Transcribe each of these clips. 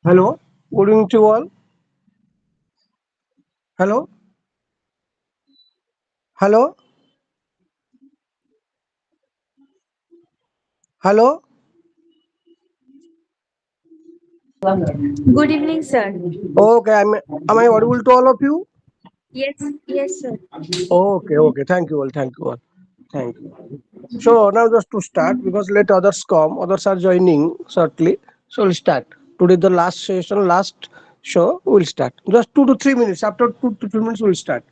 Hello, good evening to all. Hello, hello, hello. Good evening, sir. Okay, am I audible to all of you? Yes, yes, sir. Okay. Thank you all. Thank you all. Thank you. So now just to start because let others come. Others are joining shortly. So we'll start. Today the last session, last show. We'll start. Just 2 to 3 minutes. After 2 to 3 minutes, we'll start.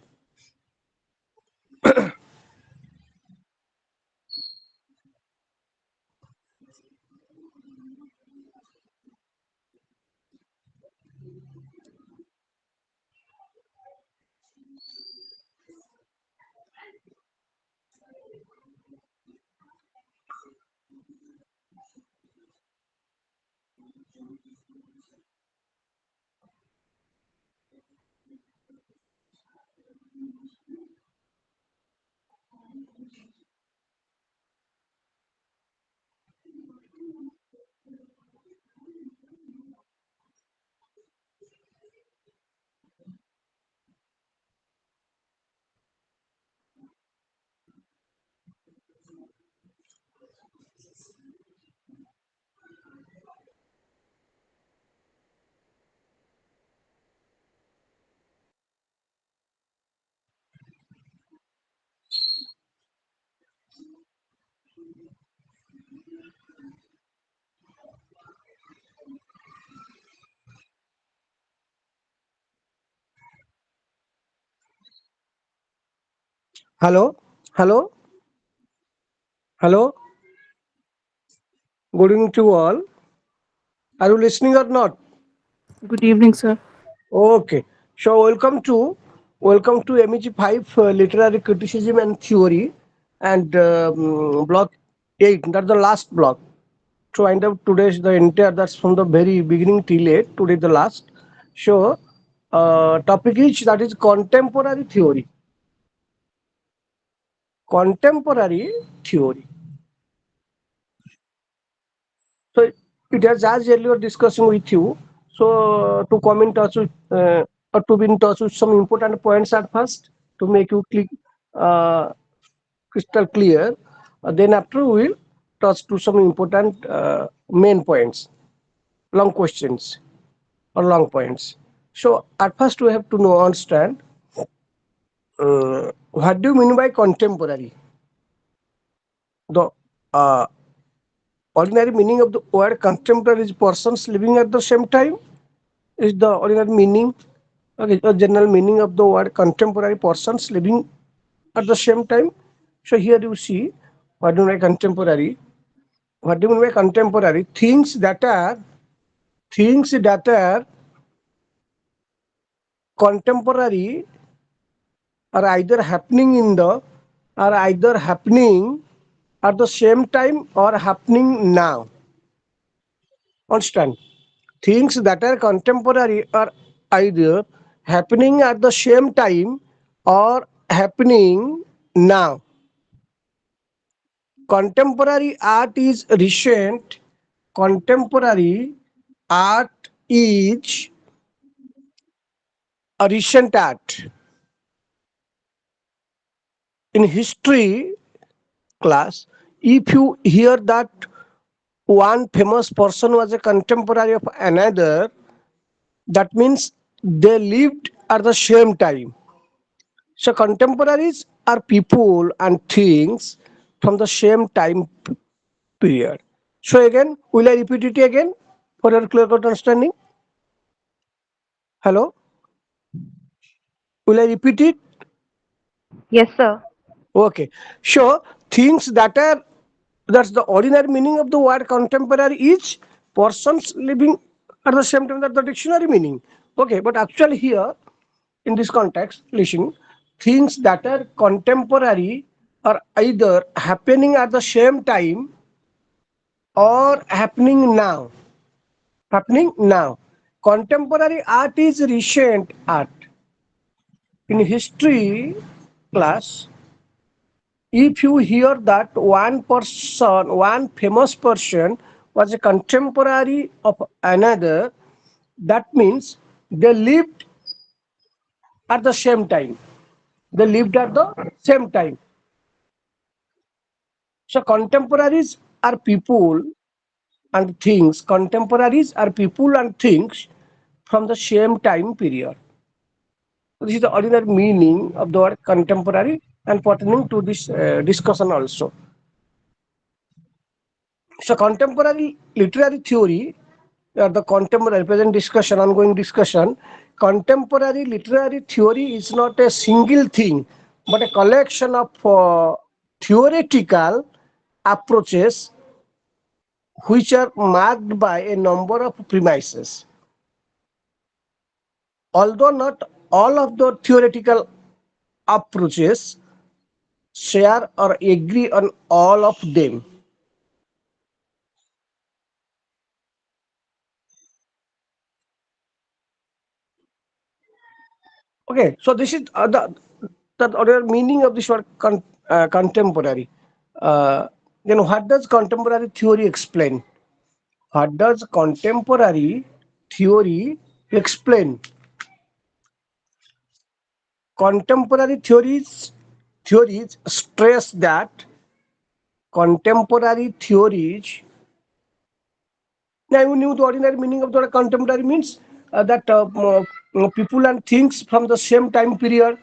Hello, hello, hello. Good evening to all. Are you listening or not? Good evening, sir. Okay. So welcome to MEG-5 literary criticism and theory and block 8. That's the last block. So end up today's the entire that's from the very beginning till late. Today the last. So topic is that is contemporary theory. Contemporary theory. So it has as earlier discussing with you. So to come in touch with or to be in touch with some important points at first to make you click uh, crystal clear. Then after we will touch to some important main points, long questions or long points. So at first we have to know understand what do you mean by contemporary? The ordinary meaning of the word contemporary is persons living at the same time is the ordinary meaning. Okay, the general meaning of the word contemporary persons living at the same time. So here you see what do you mean by contemporary? What do you mean by contemporary? Things that are contemporary are either happening in the are either happening at the same time or happening now. Understand? Things that are contemporary are either happening at the same time or happening now. Contemporary art is recent. Contemporary art is a recent art. In history class, if you hear that one famous person was a contemporary of another, that means they lived at the same time. So contemporaries are people and things from the same time period. So again, will I repeat it again for your clear cut understanding? Hello, will I repeat it? Yes, sir. Okay. So things that are that's the ordinary meaning of the word contemporary is persons living at the same time. That's the dictionary meaning. Okay, but actually here in this context, listen, things that are contemporary are either happening at the same time or happening now. Happening now. Contemporary art is recent art. In history class, if you hear that one person, one famous person was a contemporary of another. That means they lived at the same time. They lived at the same time. So contemporaries are people and things. Contemporaries are people and things from the same time period. This is the ordinary meaning of the word contemporary and pertaining to this discussion also. So contemporary literary theory, the contemporary present discussion, ongoing discussion, contemporary literary theory is not a single thing, but a collection of theoretical approaches which are marked by a number of premises. Although not all of the theoretical approaches share or agree on all of them. Okay, so this is the other meaning of this word contemporary. Uh, then what does contemporary theory explain? What does contemporary theory explain? Contemporary theories stress that contemporary theories. Now you knew the ordinary meaning of the word contemporary means that people and things from the same time period.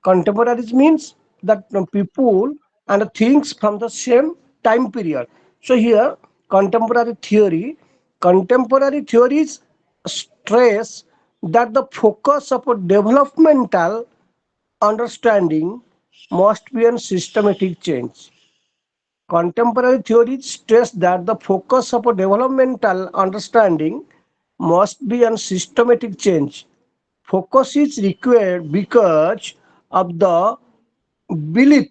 Contemporaries means that people and things from the same time period. So here, contemporary theories stress that the focus of a developmental understanding must be on systematic change. Contemporary theories stress that the focus of a developmental understanding must be on systematic change. Focus is required belief,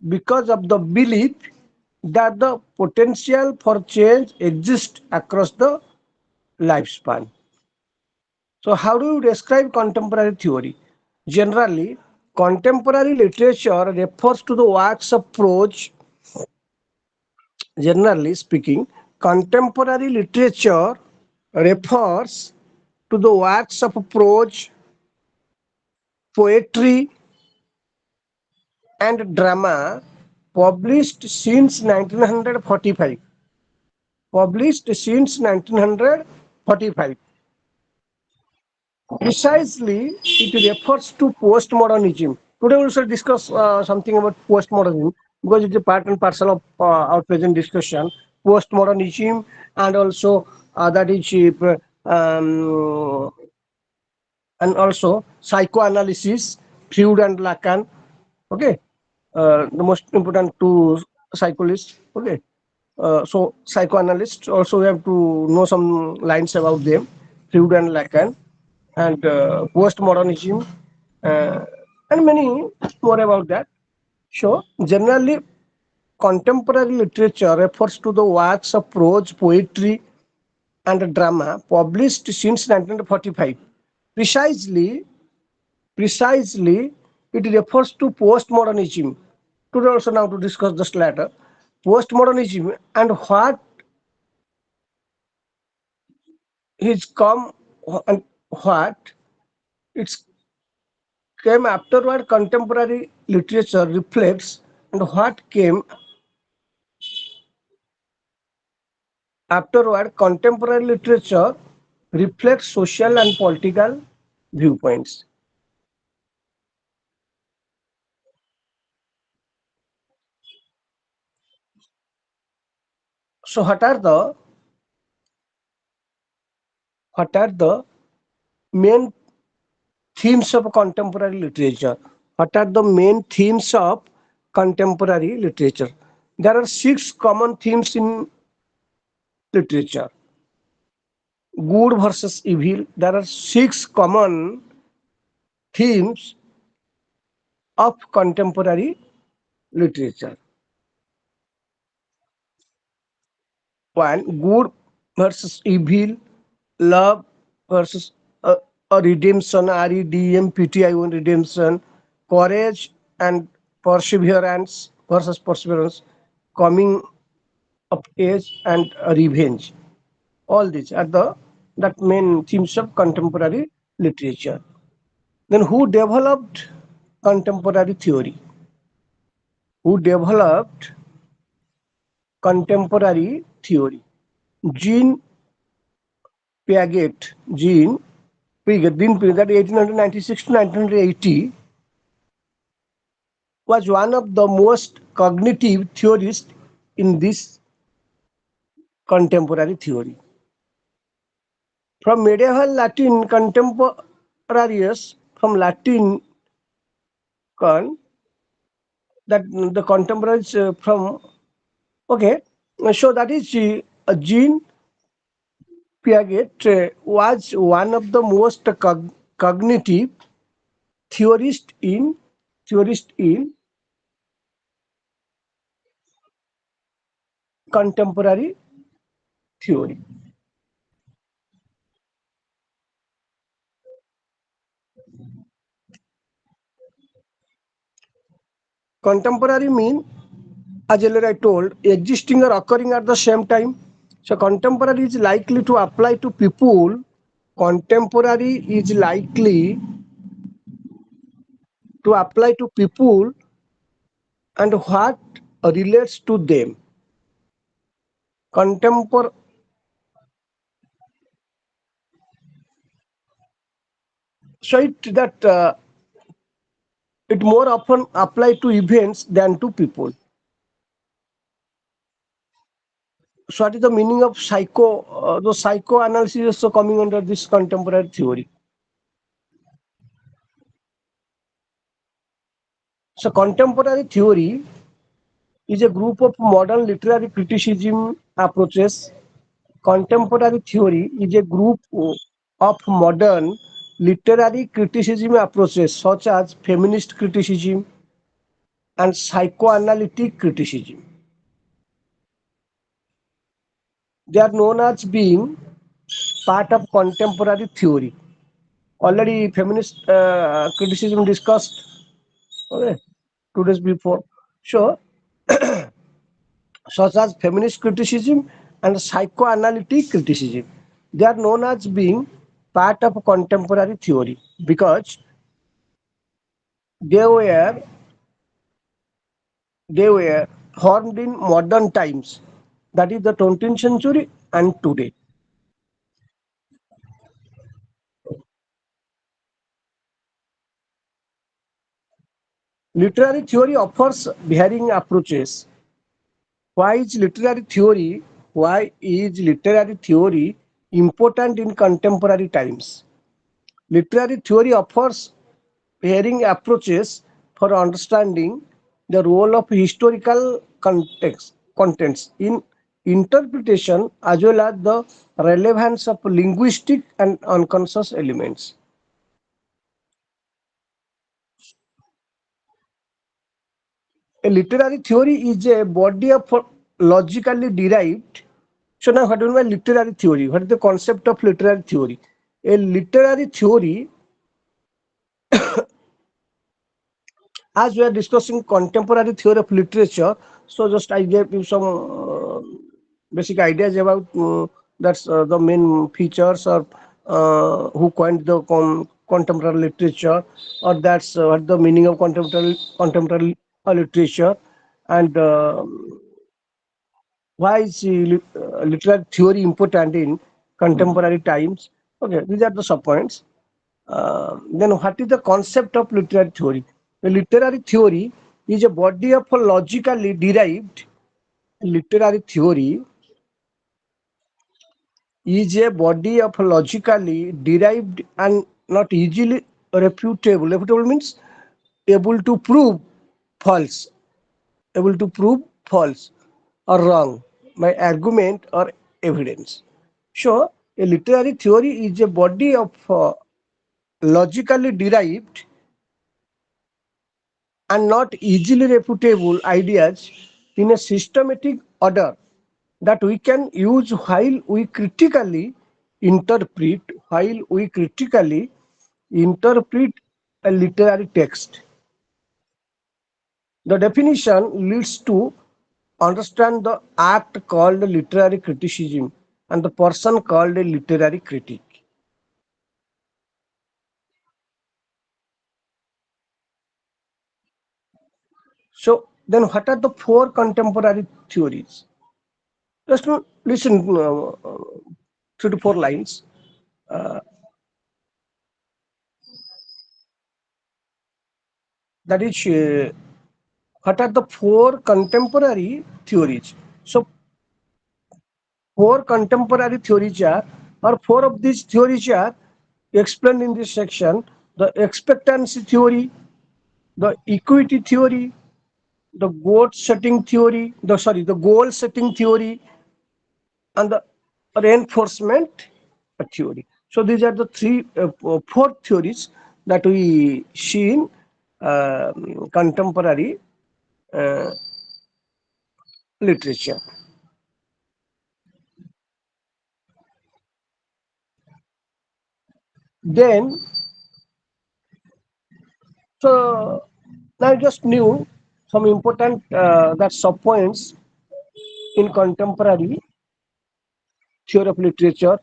because of the belief that the potential for change exists across the lifespan. So, how do you describe contemporary theory? Generally, contemporary literature refers to the works of prose. Generally speaking, contemporary literature refers to the works of prose, poetry, and drama published since 1945. Published since 1945. Precisely, it refers to postmodernism. Today we shall discuss something about postmodernism because it's a part and parcel of our present discussion. Postmodernism and also that is um, and also psychoanalysis, Freud and Lacan. Okay, the most important two psychologists. Okay, so psychoanalysts also we have to know some lines about them, Freud and Lacan, and postmodernism, uh, and many more about that. So generally, contemporary literature refers to the works of prose, poetry, and drama published since 1945. Precisely, Precisely, it refers to postmodernism. Today also now to discuss this latter. Postmodernism and what is come and what it's came afterward contemporary literature reflects and what came afterward contemporary literature reflects social and political viewpoints. So what are the main themes of contemporary literature? What are the main themes of contemporary literature? There are six common themes in literature. Good versus evil. There are six common themes of contemporary literature. One, good versus evil, love versus a redemption, REDMPTION, redemption, courage and perseverance versus perseverance, coming of age and revenge. All these are the that main themes of contemporary literature. Then who developed contemporary theory? Who developed contemporary theory? Jean Piaget. Jean Piaget, that 1896 to 1980 was one of the most cognitive theorists in this contemporary theory. From medieval Latin contemporaries, from Latin con, that the contemporaries from, okay, so that is Jean Piaget was one of the most cognitive theorists in theorist in contemporary theory. Contemporary mean, as earlier I told, existing or occurring at the same time. So contemporary is likely to apply to people. Contemporary is likely to apply to people and what relates to them. Contempor so it more often apply to events than to people. So what is the meaning of the psychoanalysis is also coming under this contemporary theory. So contemporary theory is a group of modern literary criticism approaches. Contemporary theory is a group of modern literary criticism approaches such as feminist criticism and psychoanalytic criticism. They are known as being part of contemporary theory. Already feminist criticism discussed, okay, 2 days before. So, such as feminist criticism and psychoanalytic criticism. They are known as being part of contemporary theory because they were they were formed in modern times, that is the 20th century and today. Literary theory offers varying approaches. Why is literary theory? Why is literary theory important in contemporary times? Literary theory offers varying approaches for understanding the role of historical contents in interpretation as well as the relevance of linguistic and unconscious elements. A literary theory is a body of logically derived. So now what do you mean by literary theory? What is the concept of literary theory? A literary theory, as we are discussing contemporary theory of literature, so just I gave you some basic ideas about that's the main features or who coined the contemporary literature, or that's what the meaning of contemporary literature, and why is literary theory important in contemporary times. Okay, these are the sub points. Then what is the concept of literary theory? The literary theory is a body of logically derived. Literary theory is a body of logically derived and not easily refutable. Refutable means able to prove false, able to prove false or wrong by argument or evidence. So, a literary theory is a body of logically derived and not easily refutable ideas in a systematic order that we can use while we critically interpret a literary text. The definition leads to understand the act called literary criticism and the person called a literary critic. So then what are the four contemporary theories? Just listen, 3 to 4 lines. That is, what are the four contemporary theories? So four contemporary theories are, or four of these theories are explained in this section: the expectancy theory, the equity theory, the goal setting theory, and the reinforcement theory. So these are the four theories that we see in contemporary uh, literature. Then, so I just knew some important that sub points in contemporary theory of literature.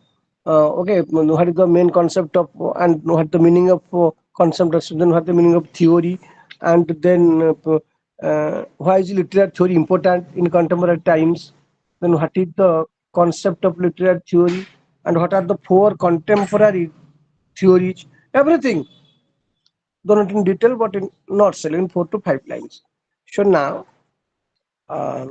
Okay, what is the main concept of and what the meaning of concept, then what the meaning of theory, and then why is literary theory important in contemporary times? Then what is the concept of literary theory, and what are the four contemporary theories? Everything, though not in detail, but in nutshell, in 4 to 5 lines. So now, uh,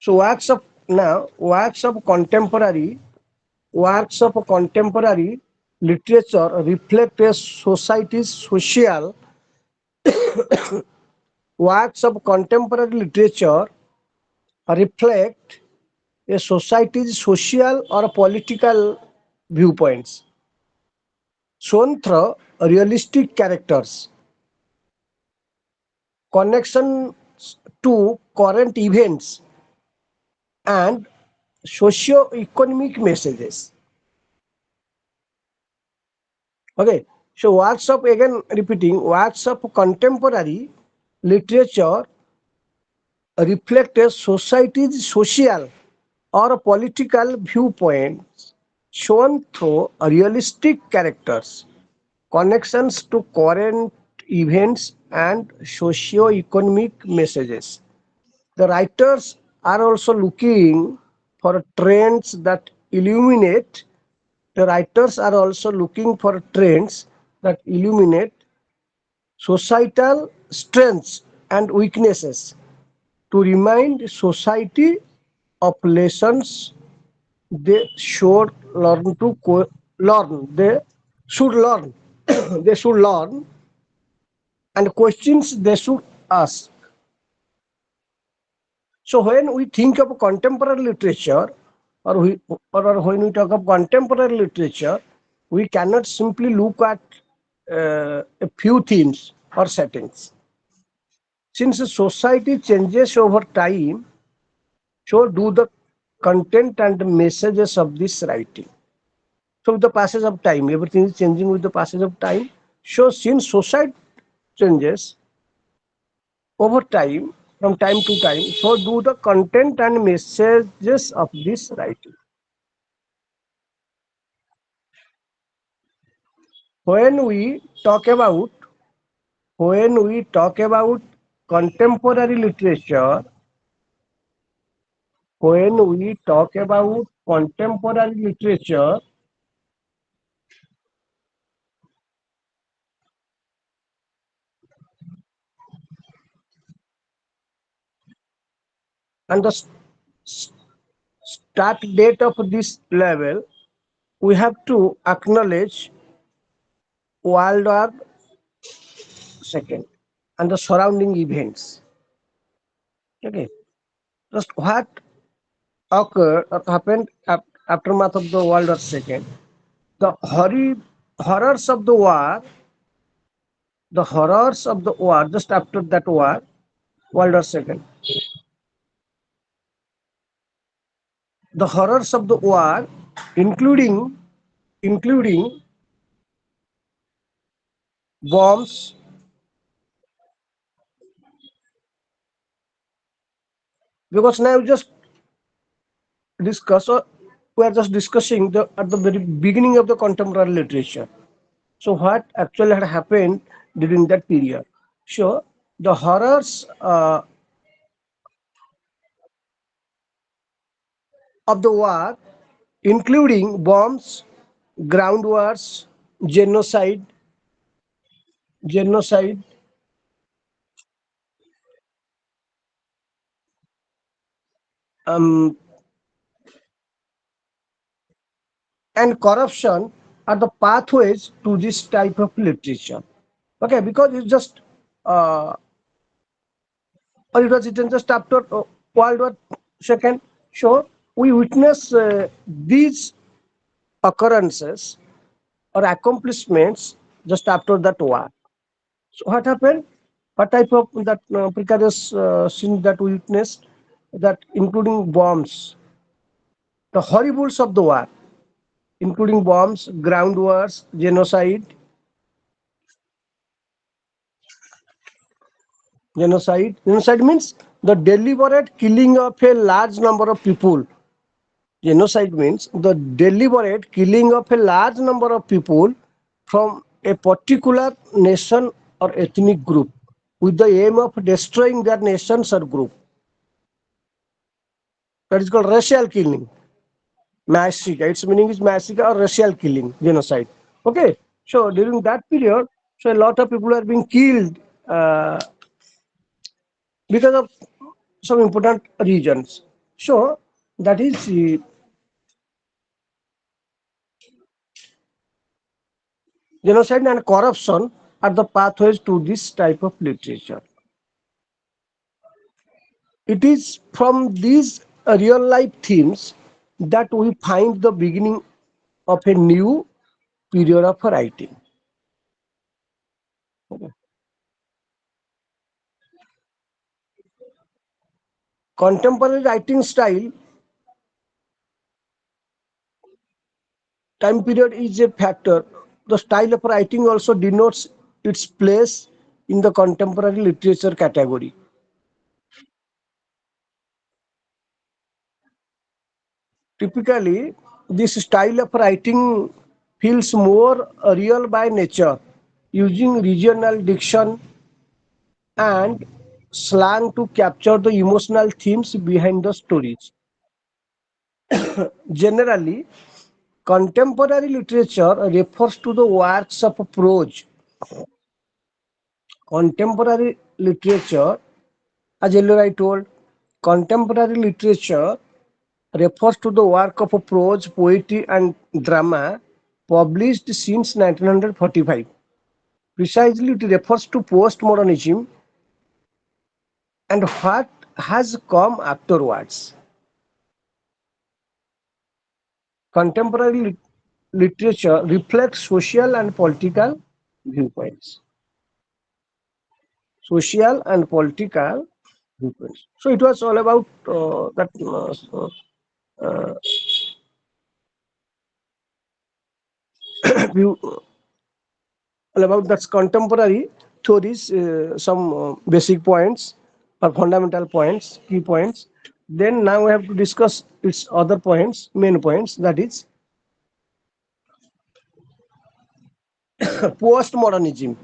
so works of contemporary literature reflect a society's social works of contemporary literature reflect a society's social or political viewpoints shown through realistic characters, connections to current events, and socio-economic messages. Okay, so works of, again repeating, works of contemporary literature reflect a society's social or political viewpoints shown through realistic characters, connections to current events, and socio-economic messages. The writers are also looking for trends that illuminate. The writers are also looking for trends that illuminate societal strengths and weaknesses to remind society of lessons they should learn learn. They should learn. They should learn, and questions they should ask. So when we think of contemporary literature, or when we talk of contemporary literature, we cannot simply look at a few themes or settings. Since society changes over time, so do the content and messages of this writing. So with the passage of time, everything is changing with the passage of time. So since society changes over time, from time to time, so do the content and messages of this writing. When we talk about when we talk about contemporary literature, when we talk about contemporary literature, and the start date of this level, we have to acknowledge World War II and the surrounding events. Okay, just what occurred or happened aftermath of the World War II, the horrors of the war, the horrors of the war just after that war, World War II, the horrors of the war, including bombs, because now just discuss or we are just discussing the at the very beginning of the contemporary literature. So what actually had happened during that period? So the horrors of the war, including bombs, ground wars, genocide, genocide, um, and corruption are the pathways to this type of literature. Okay, because it's just or it was written just after World War II. So we witness these occurrences or accomplishments just after that war. So what happened? What type of that precarious scene that we witnessed? That including bombs, the horribles of the war, including bombs, ground wars, genocide. Genocide means the deliberate killing of a large number of people. Genocide means the deliberate killing of a large number of people from a particular nation or ethnic group with the aim of destroying their nations or group. That is called racial killing. Massacre. Its meaning is massacre or racial killing, genocide. Okay. So during that period, so a lot of people are being killed because of some important reasons. So that is genocide and corruption are the pathways to this type of literature. It is from these real life themes that we find the beginning of a new period of writing. Contemporary writing style time period is a factor. The style of writing also denotes its place in the contemporary literature category. Typically, this style of writing feels more real by nature, using regional diction and slang to capture the emotional themes behind the stories. Generally, contemporary literature refers to the works of prose. Contemporary literature, as earlier I told, contemporary literature refers to the work of prose, poetry, and drama published since 1945. Precisely, it refers to postmodernism and what has come afterwards. Contemporary literature reflects social and political viewpoints. Social and political viewpoints. So it was all about that view, all about that's contemporary theories, some basic points or fundamental points, key points. Then now we have to discuss its other points, main points. That is postmodernism.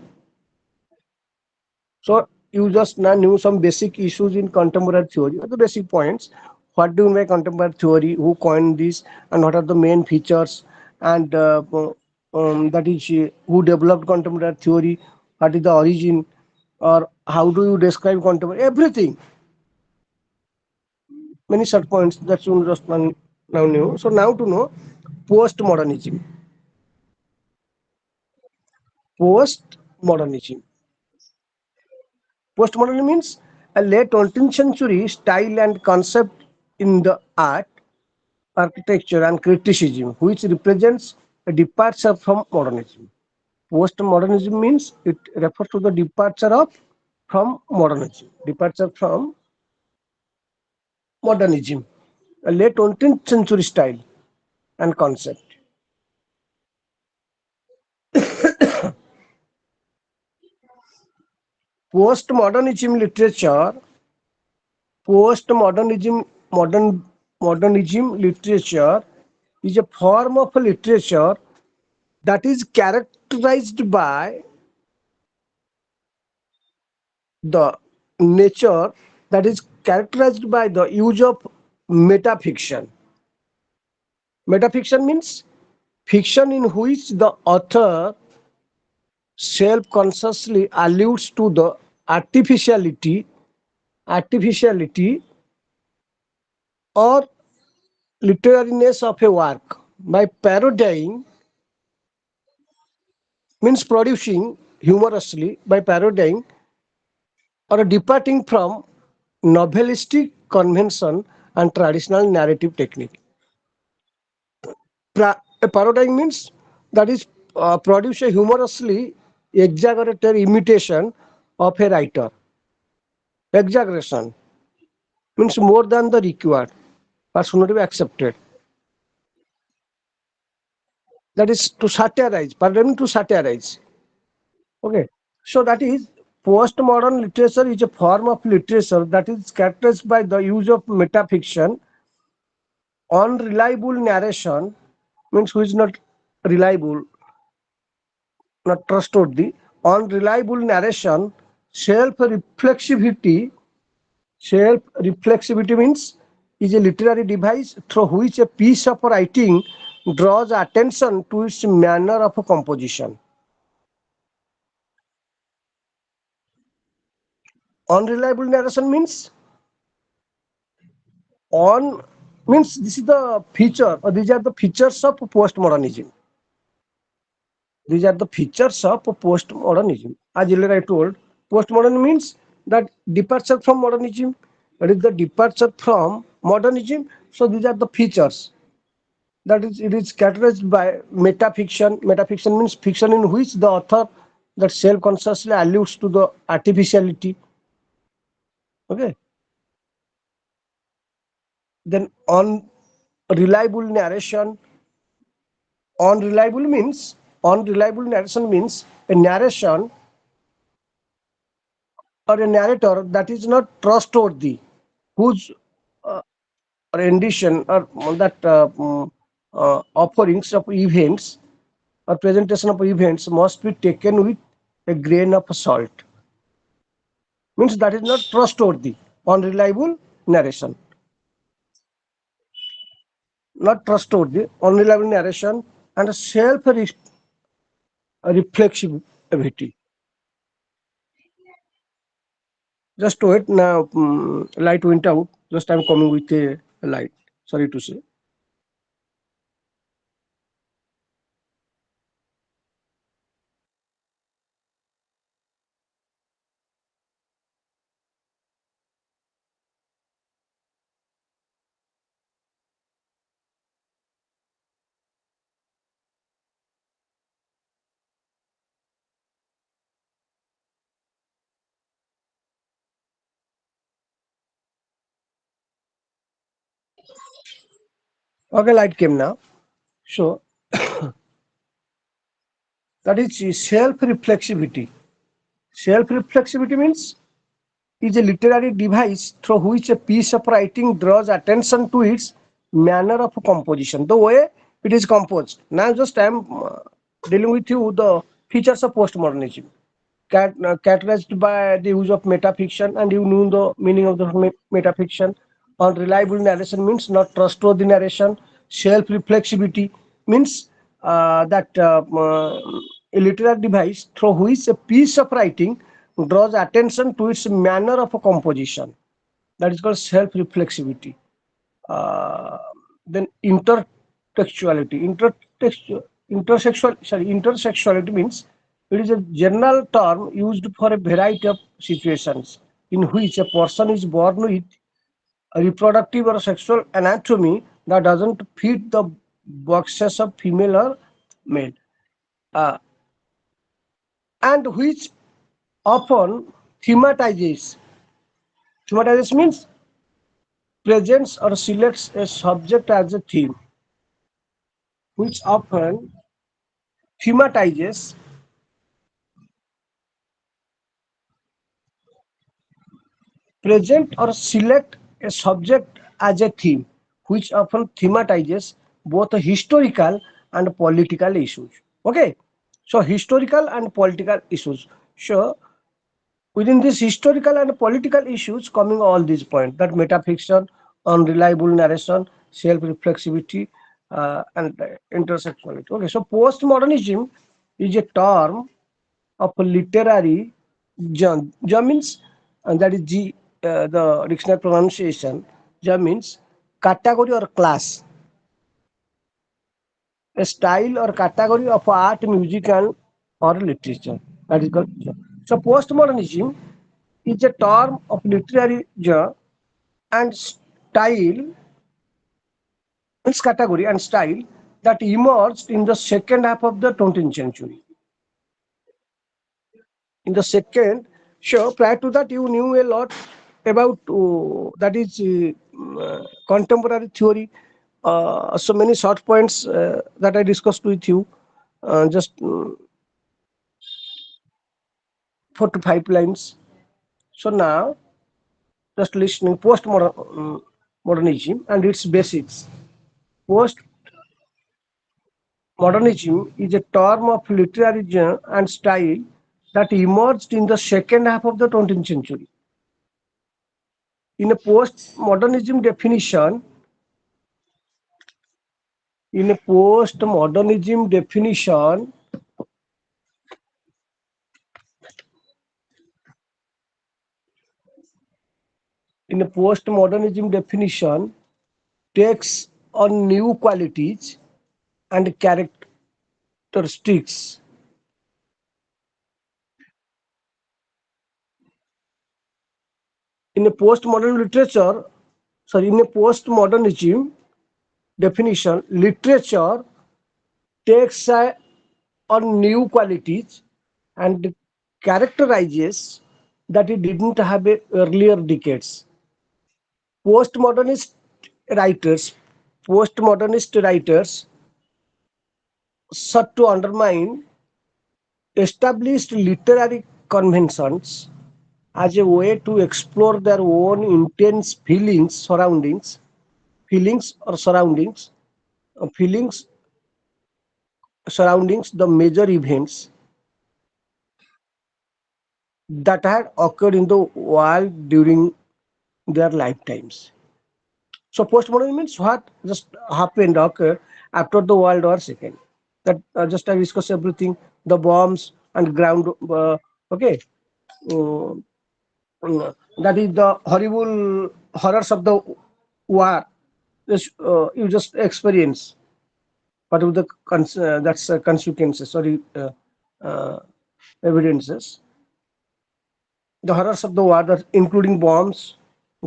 So you just now knew some basic issues in contemporary theory, the basic points. What do you mean by contemporary theory? Who coined this, and what are the main features? And that is who developed contemporary theory? What is the origin, or how do you describe contemporary? Everything, many such points that you just now knew. So now to know postmodernism. Postmodernism. Postmodernism means a late 20th century style and concept in the art architecture and criticism, which represents a departure from modernism. Postmodernism means it refers to the departure of from modernism, departure from modernism, a late 20th century style and concept. Postmodernism literature, postmodernism, modernism literature is a form of literature that is characterized by the nature that is characterized by the use of metafiction. Metafiction means fiction in which the author self-consciously alludes to the artificiality or literariness of a work by parodying means producing humorously by parodying or departing from novelistic convention and traditional narrative technique. A parodying means that is produce a humorously exaggerated imitation of a writer. Exaggeration means more than the required or should not be accepted. That is to satirize, parodying to satirize. Okay. So that is postmodern literature is a form of literature that is characterized by the use of metafiction, unreliable narration means who is not reliable, not trustworthy, unreliable narration, self-reflexivity. Self-reflexivity means is a literary device through which a piece of writing draws attention to its manner of composition. Unreliable narration means on means this is the feature or these are the features of postmodernism. These are the features of postmodernism. As earlier I told, postmodern means that departure from modernism. That is the departure from modernism. So these are the features. That is, it is characterized by metafiction. Metafiction means fiction in which the author that self-consciously alludes to the artificiality. Okay. Then unreliable narration. Unreliable narration means a narration or a narrator that is not trustworthy, whose rendition or that offerings of events or presentation of events must be taken with a grain of salt. Means that is not trustworthy, unreliable narration. Not trustworthy, unreliable narration, and self-reflexivity. Just wait now. Light went out. Just I'm coming with a light. Sorry to say. Okay, light came now. So that is self-reflexivity. Self-reflexivity means is a literary device through which a piece of writing draws attention to its manner of composition, the way it is composed. Now, just I am dealing with you the features of postmodernism, characterized by the use of metafiction, and you know the meaning of the metafiction. Unreliable narration means not trustworthy narration. Self-reflexivity means that a literary device through which a piece of writing draws attention to its manner of composition. That is called self-reflexivity. Uh, then intersexuality means it is a general term used for a variety of situations in which a person is born with a reproductive or sexual anatomy that doesn't fit the boxes of female or male, uh, and which often thematizes. Thematizes means presents or selects a subject as a theme, which often thematizes present or select a subject as a theme, which often thematizes both historical and political issues. Okay, so historical and political issues. So within these historical and political issues, coming all these points that metafiction, unreliable narration, self-reflexivity, and intersectionality. Okay, so postmodernism is a term of literary Jam means, and that is G, the dictionary pronunciation. Jam means category or class, a style or category of art, music, and or literature. That is called Jam. So postmodernism is a term of literary genre and style, means category and style that emerged in the second half of the 20th century. In the second show, prior to that, you knew a lot about that is contemporary theory. So many short points that I discussed with you, just 4 to 5 lines. So now, just listening modernism and its basics. Postmodernism is a term of literary genre and style that emerged in the second half of the 20th century. In a postmodernism definition, in a postmodernism definition, in a postmodernism definition, takes on new qualities and characteristics. In a postmodern literature, sorry, in a postmodernism definition, literature takes on new qualities and characterizes that it didn't have a earlier decades. Postmodernist writers, postmodernist writers sought to undermine established literary conventions as a way to explore their own intense feelings or feelings surroundings the major events that had occurred in the world during their lifetimes. So postmodern means what just happened occurred after the World War II. That just I discuss everything, the bombs and ground. Okay, uh, that is the horrible horrors of the war. You just experience. What are the that's consequences? Sorry, uh, evidences. The horrors of the war, that including bombs,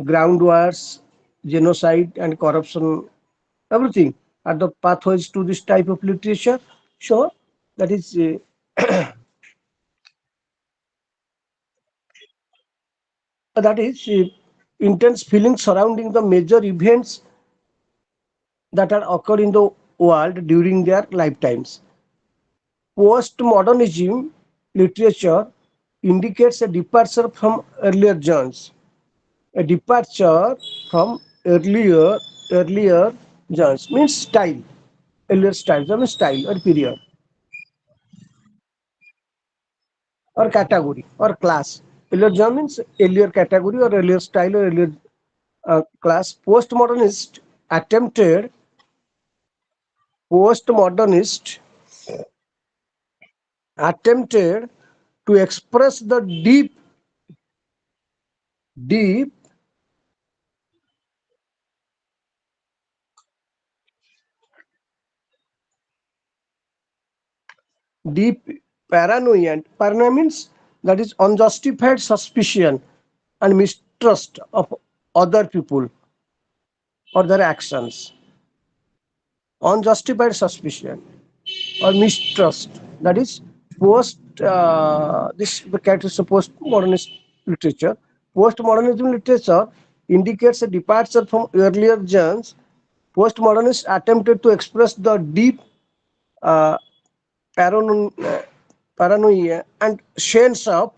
ground wars, genocide, and corruption, everything are the pathways to this type of literature. So that is intense feelings surrounding the major events that are occurred in the world during their lifetimes. Postmodernism literature indicates a departure from earlier genres, a departure from earlier genres means style, earlier style, I mean style or period or category or class. Earlier genre means earlier category or earlier style or earlier class. Attempted postmodernist attempted to express the deep, deep paranoia. And paranoia means that is unjustified suspicion and mistrust of other people or their actions. unjustified suspicion or mistrust. That is this the characteristic of postmodernist literature. Postmodernism literature indicates a departure from earlier genres. Postmodernists attempted to express the deep uh, parano- uh, paranoia and sense of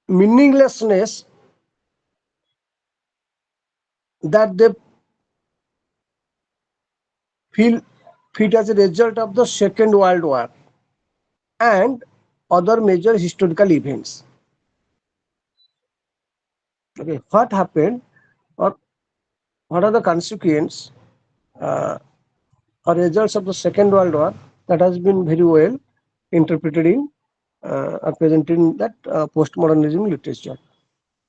meaninglessness that they feel fit as a result of the Second World War and other major historical events. Okay, what happened or what are the consequences uh, or results of the Second World War that has been very well interpreted in or presented in that postmodernism literature.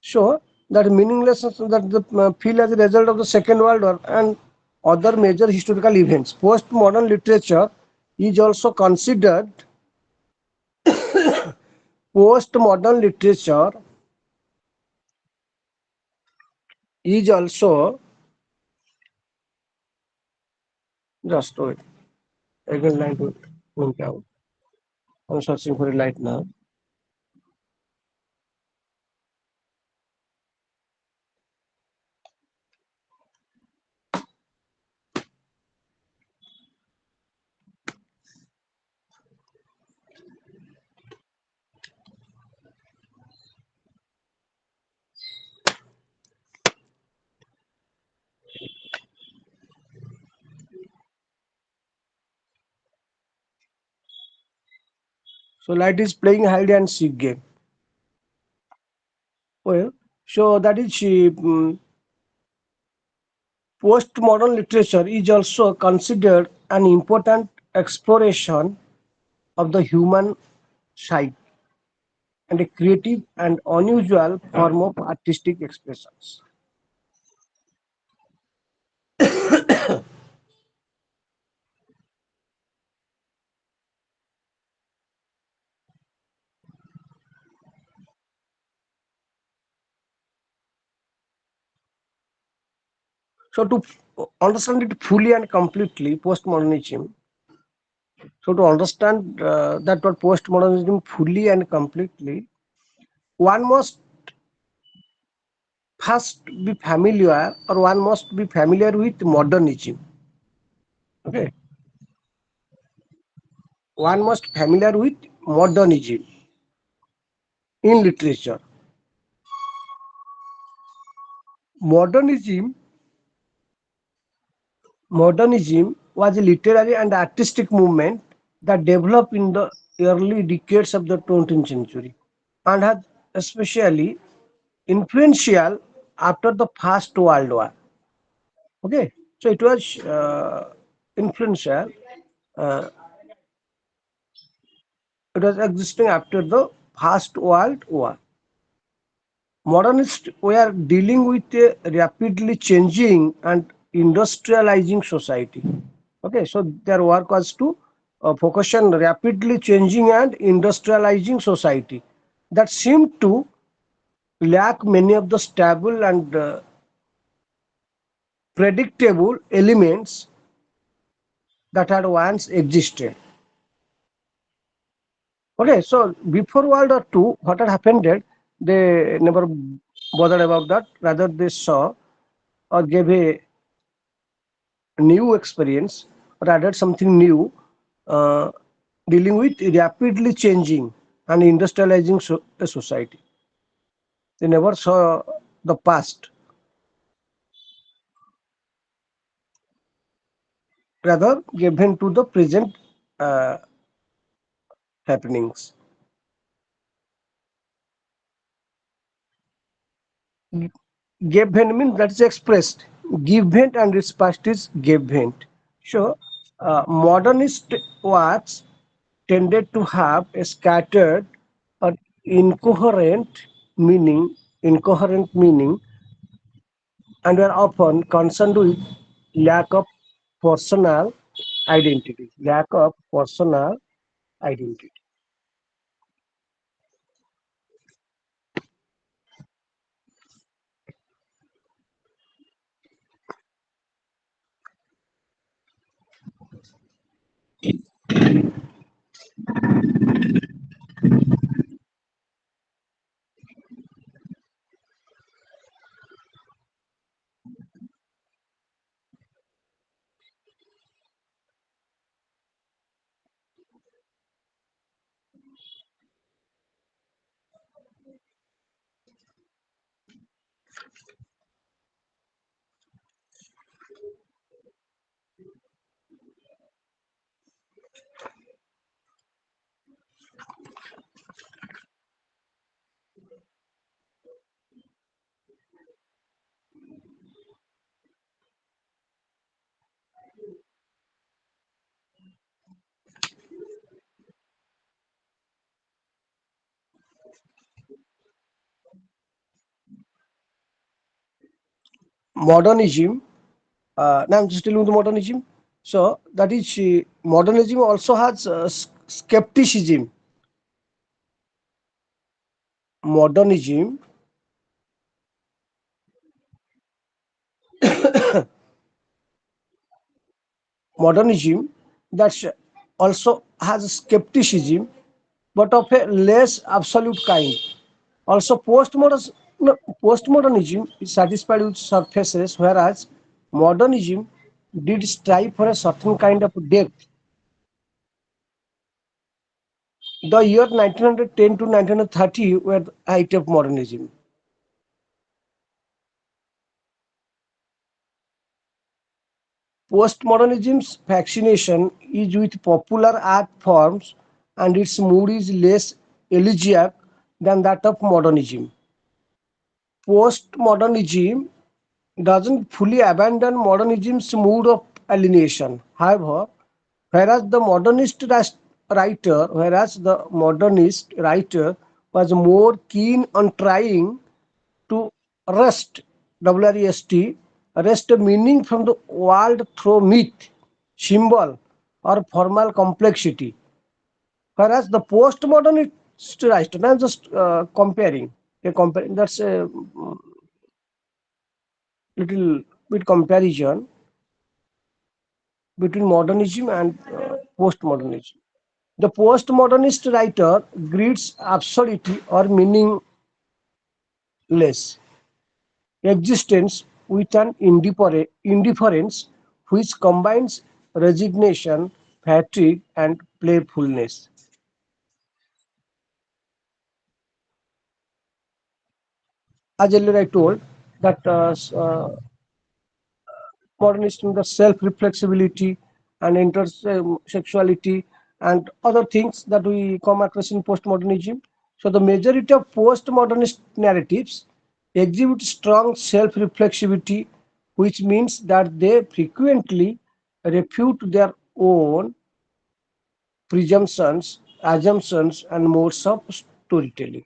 So that meaninglessness that the feel as a result of the Second World War and other major historical events. Postmodern literature is also considered postmodern literature is also just wait. Again line to point out. I'm searching for a light now. So light is playing hide and seek game. Well, so that is postmodern literature is also considered an important exploration of the human psyche and a creative and unusual form of artistic expressions. So to understand it fully and completely, postmodernism. So to understand that what postmodernism fully and completely, one must first be familiar or one must be familiar with modernism. Okay, one must familiar with modernism in literature. Modernism, modernism was a literary and artistic movement that developed in the early decades of the 20th century and had especially influential after the First World War. Okay, so it was influential. Uh, it was existing after the First World War. Modernists were dealing with a rapidly changing and industrializing society. Okay, so their work was to focus on rapidly changing and industrializing society that seemed to lack many of the stable and predictable elements that had once existed. Okay, so before World War II, what had happened that they never bothered about that. Rather, they saw or gave a new experience or added something new, uh, dealing with rapidly changing and industrializing a society. They never saw the past, rather gave in to the present uh, happenings. Gave vent means that is expressed. Give vent and its past is gave vent. So, modernist works tended to have a scattered or incoherent incoherent meaning, and were often concerned with lack of personal identity. Lack of personal identity. modernism. Now I'm just telling you the modernism. So that is modernism also has skepticism. Modernism, modernism that also has skepticism, but of a less absolute kind. Also, no, postmodernism is satisfied with surfaces, whereas modernism did strive for a certain kind of depth. The year 1910 to 1930 were the height of modernism. Postmodernism's fascination is with popular art forms and its mood is less elegiac than that of modernism. Postmodernism doesn't fully abandon modernism's mood of alienation. However, whereas the modernist writer was more keen on trying to wrest WREST wrest a meaning from the world through myth, symbol, or formal complexity. Whereas the postmodernist writer, I'm just comparing, that's a little bit comparison between modernism and postmodernism. The postmodernist writer greets absurdity or meaningless existence with an indifference which combines resignation, fatigue, and playfulness. As earlier I told that modernist in the self-reflexibility and intersexuality and other things that we come across in postmodernism. So the majority of postmodernist narratives exhibit strong self-reflexivity, which means that they frequently refute their own presumptions, assumptions, and modes of storytelling.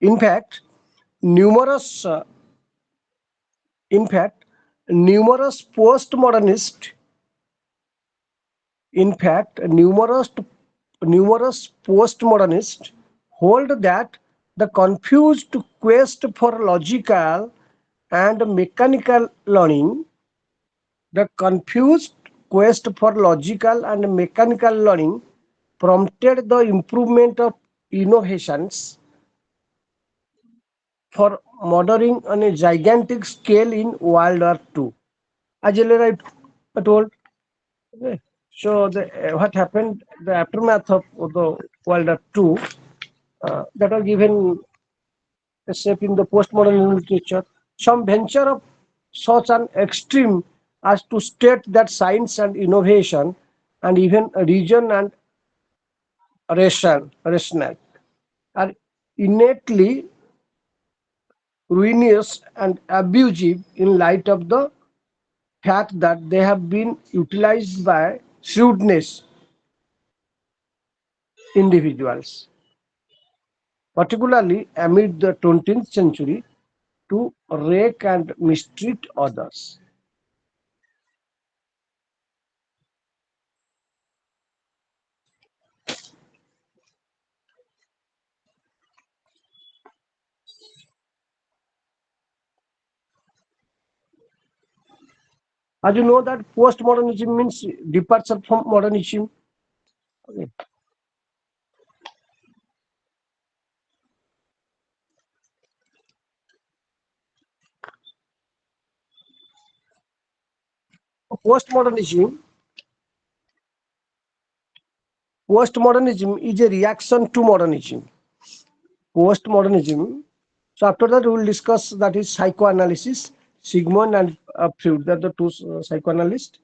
In fact, numerous in fact, numerous postmodernist In fact, numerous postmodernists hold that the confused quest for logical and mechanical learning, the confused quest for logical and mechanical learning prompted the improvement of innovations for modeling on a gigantic scale in World War II. As earlier I told, okay. So what happened, the aftermath of the World War II, that are given a shape in the postmodern literature. Some venture of such an extreme as to state that science and innovation and even reason and rational are innately ruinous and abusive in light of the fact that they have been utilized by shrewdness individuals, particularly amid the 20th century, to rake and mistreat others. As you know that postmodernism means departure from modernism. Okay. Postmodernism, postmodernism is a reaction to modernism. Postmodernism. So after that we will discuss that is psychoanalysis, Sigmund and Freud. That are the two psychoanalysts.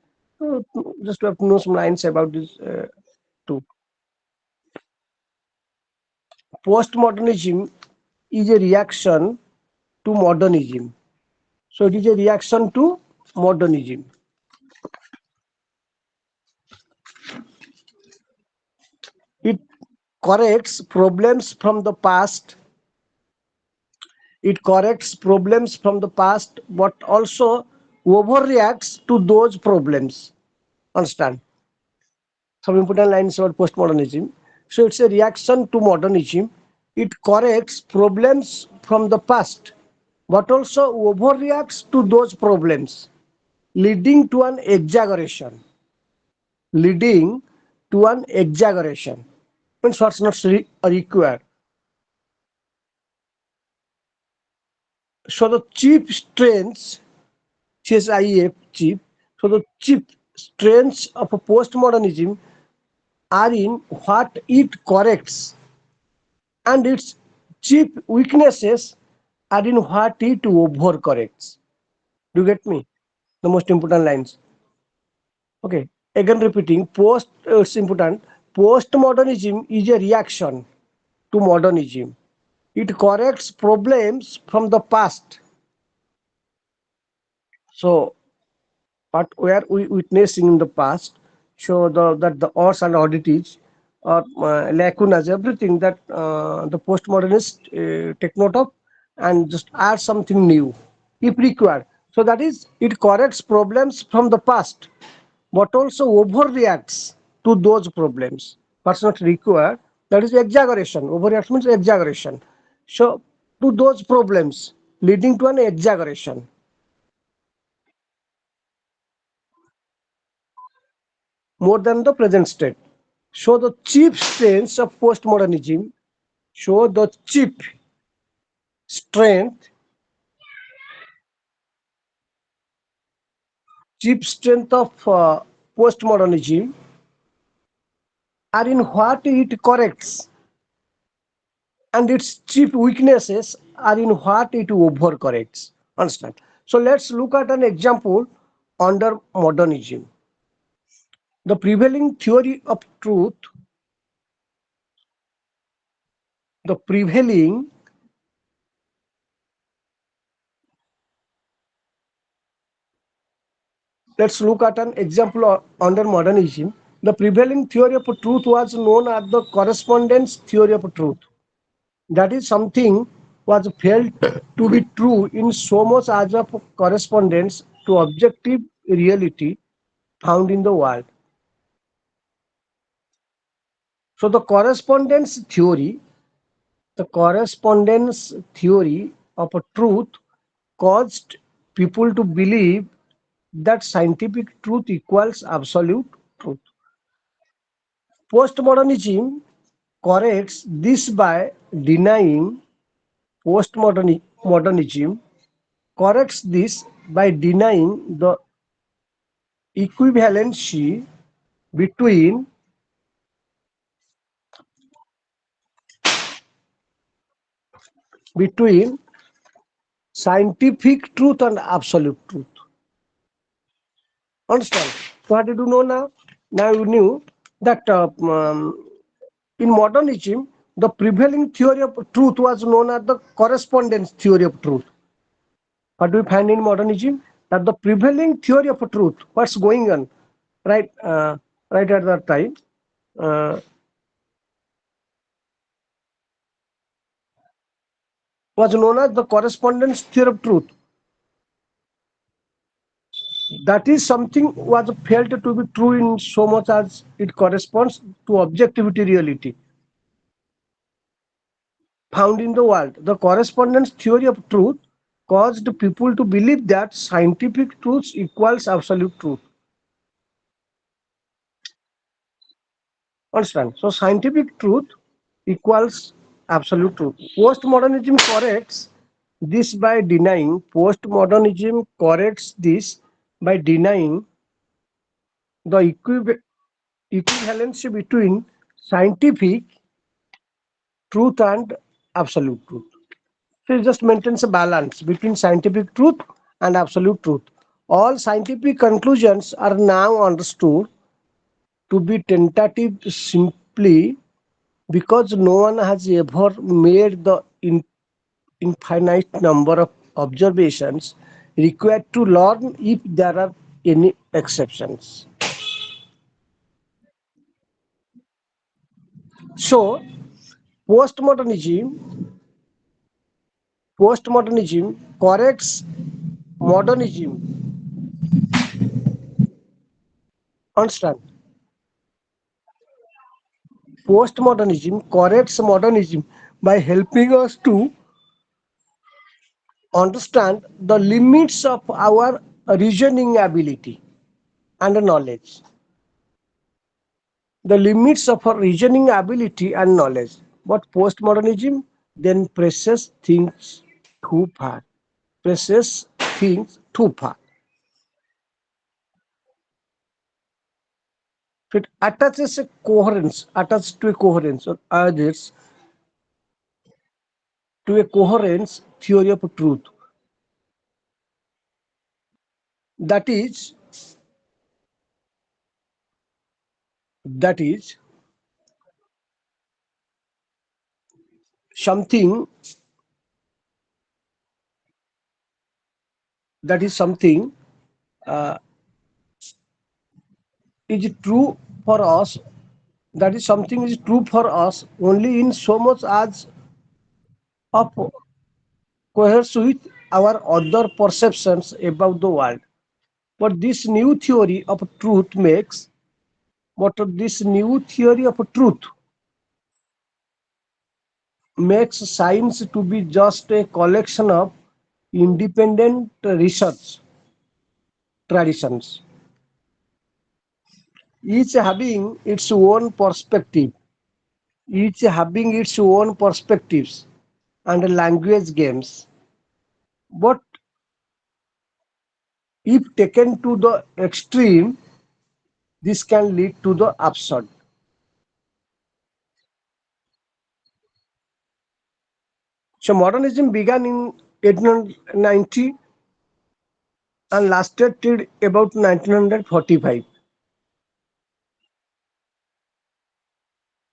Just to have to know some lines about this two. Postmodernism is a reaction to modernism. So it is a reaction to modernism. It corrects problems from the past. It corrects problems from the past, but also overreacts to those problems. Understand? Some important lines about postmodernism. So it's a reaction to modernism. It corrects problems from the past, but also overreacts to those problems, leading to an exaggeration. Leading to an exaggeration. Means what's not required. So the chief strengths, CSIF chief, so the chief strengths of a postmodernism are in what it corrects, and its chief weaknesses are in what it overcorrects. Do you get me? The most important lines. Okay. Again repeating, it's important. Postmodernism is a reaction to modernism. It corrects problems from the past. So what were we witnessing in the past show that the odds and oddities or lacunas, everything that the postmodernists take note of and just add something new if required. So that is, it corrects problems from the past, but also overreacts to those problems. What's not required, that is exaggeration. Overreaction means exaggeration. So to those problems, leading to an exaggeration. More than the present state. So the chief strengths of postmodernism show the strength, chief strength of postmodernism are in what it corrects, and its chief weaknesses are in what it overcorrects. Understand? So let's look at an example under modernism. The prevailing theory of truth, the prevailing let's look at an example under modernism. The prevailing theory of truth was known as the correspondence theory of truth. That is, something was felt to be true in so much as of correspondence to objective reality found in the world. So the correspondence theory of a truth caused people to believe that scientific truth equals absolute truth. Postmodernism corrects this by denying postmodernism corrects this by denying the equivalency between between scientific truth and absolute truth. Understand? So how did you know now? Now you knew that in modernism, the prevailing theory of truth was known as the correspondence theory of truth. What do we find in modernism? That the prevailing theory of truth, what's going on, right, right at that time, uh, was known as the correspondence theory of truth. That is something was felt to be true in so much as it corresponds to objectivity reality found in the world. The correspondence theory of truth caused people to believe that scientific truth equals absolute truth. Understand? So scientific truth equals absolute truth. Postmodernism corrects this by denying the equivalency between scientific truth and absolute truth. So it just maintains a balance between scientific truth and absolute truth. All scientific conclusions are now understood to be tentative simply because no one has ever made the infinite number of observations required to learn if there are any exceptions. So postmodernism postmodernism corrects modernism. Understand? Postmodernism corrects modernism by helping us to understand the limits of our reasoning ability and knowledge. The limits of our reasoning ability and knowledge. But postmodernism then presses things too far. Presses things too far. It attaches a coherence, attached to a coherence, or others to a coherence theory of truth. That is, that is something that is something uh, is true for us. That is something is true for us only in so much as of coheres with our other perceptions about the world. But this new theory of truth makes but this new theory of truth makes science to be just a collection of independent research traditions, each having its own perspective, each having its own perspectives and language games. But if taken to the extreme, this can lead to the absurd. So modernism began in 1890 and lasted till about 1945.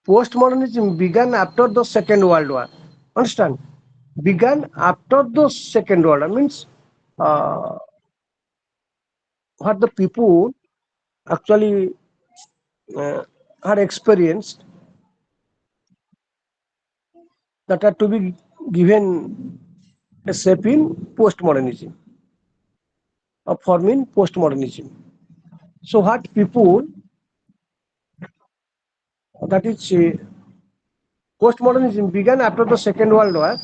Postmodernism began after the Second World War. Understand? Began after the Second World War means uh, what the people actually uh, had experienced that are to be given a shape in postmodernism, a form in postmodernism. So that is postmodernism began after the Second World War,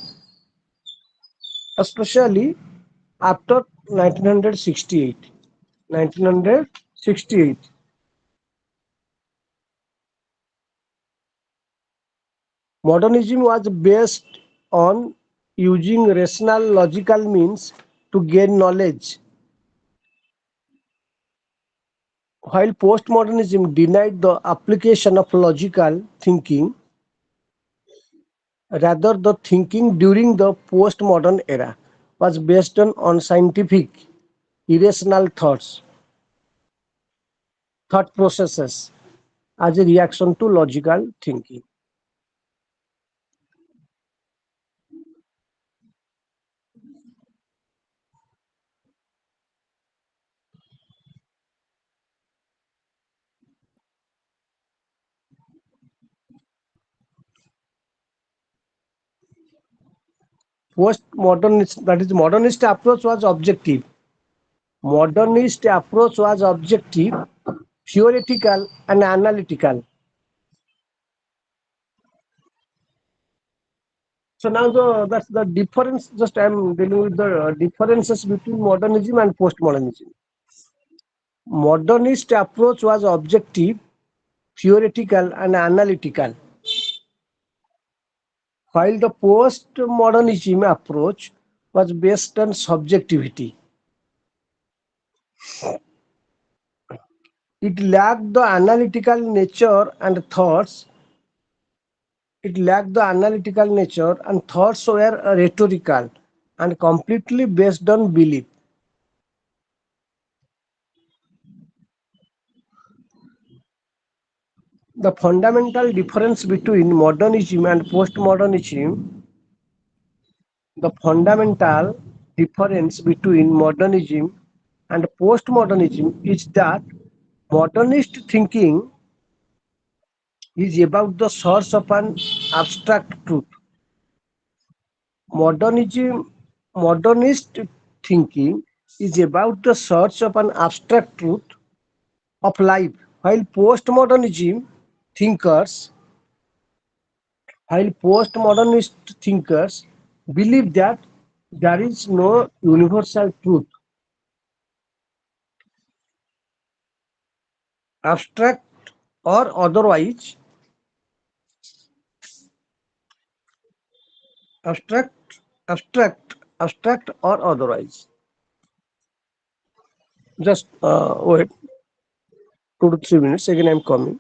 especially after 1968. 1968. Modernism was based on using rational logical means to gain knowledge, while postmodernism denied the application of logical thinking. Rather, the thinking during the postmodern era was based on scientific, irrational thought processes as a reaction to logical thinking. Postmodernist, that is, modernist approach was objective. Modernist approach was objective, theoretical, and analytical. So now that's the difference. Just I'm dealing with the differences between modernism and postmodernism. Modernist approach was objective, theoretical, and analytical, while the postmodernism approach was based on subjectivity. It lacked the analytical nature and thoughts. It lacked the analytical nature, and thoughts were rhetorical and completely based on belief. The fundamental difference between modernism and postmodernism, the fundamental difference between modernism and postmodernism is that modernist thinking is about the source of an abstract truth. Modernism, modernist thinking is about the search of an abstract truth of life, while postmodernism thinkers, while postmodernist thinkers believe that there is no universal truth, abstract or otherwise, abstract, abstract or otherwise. Just wait 2 to 3 minutes. Again, I'm coming.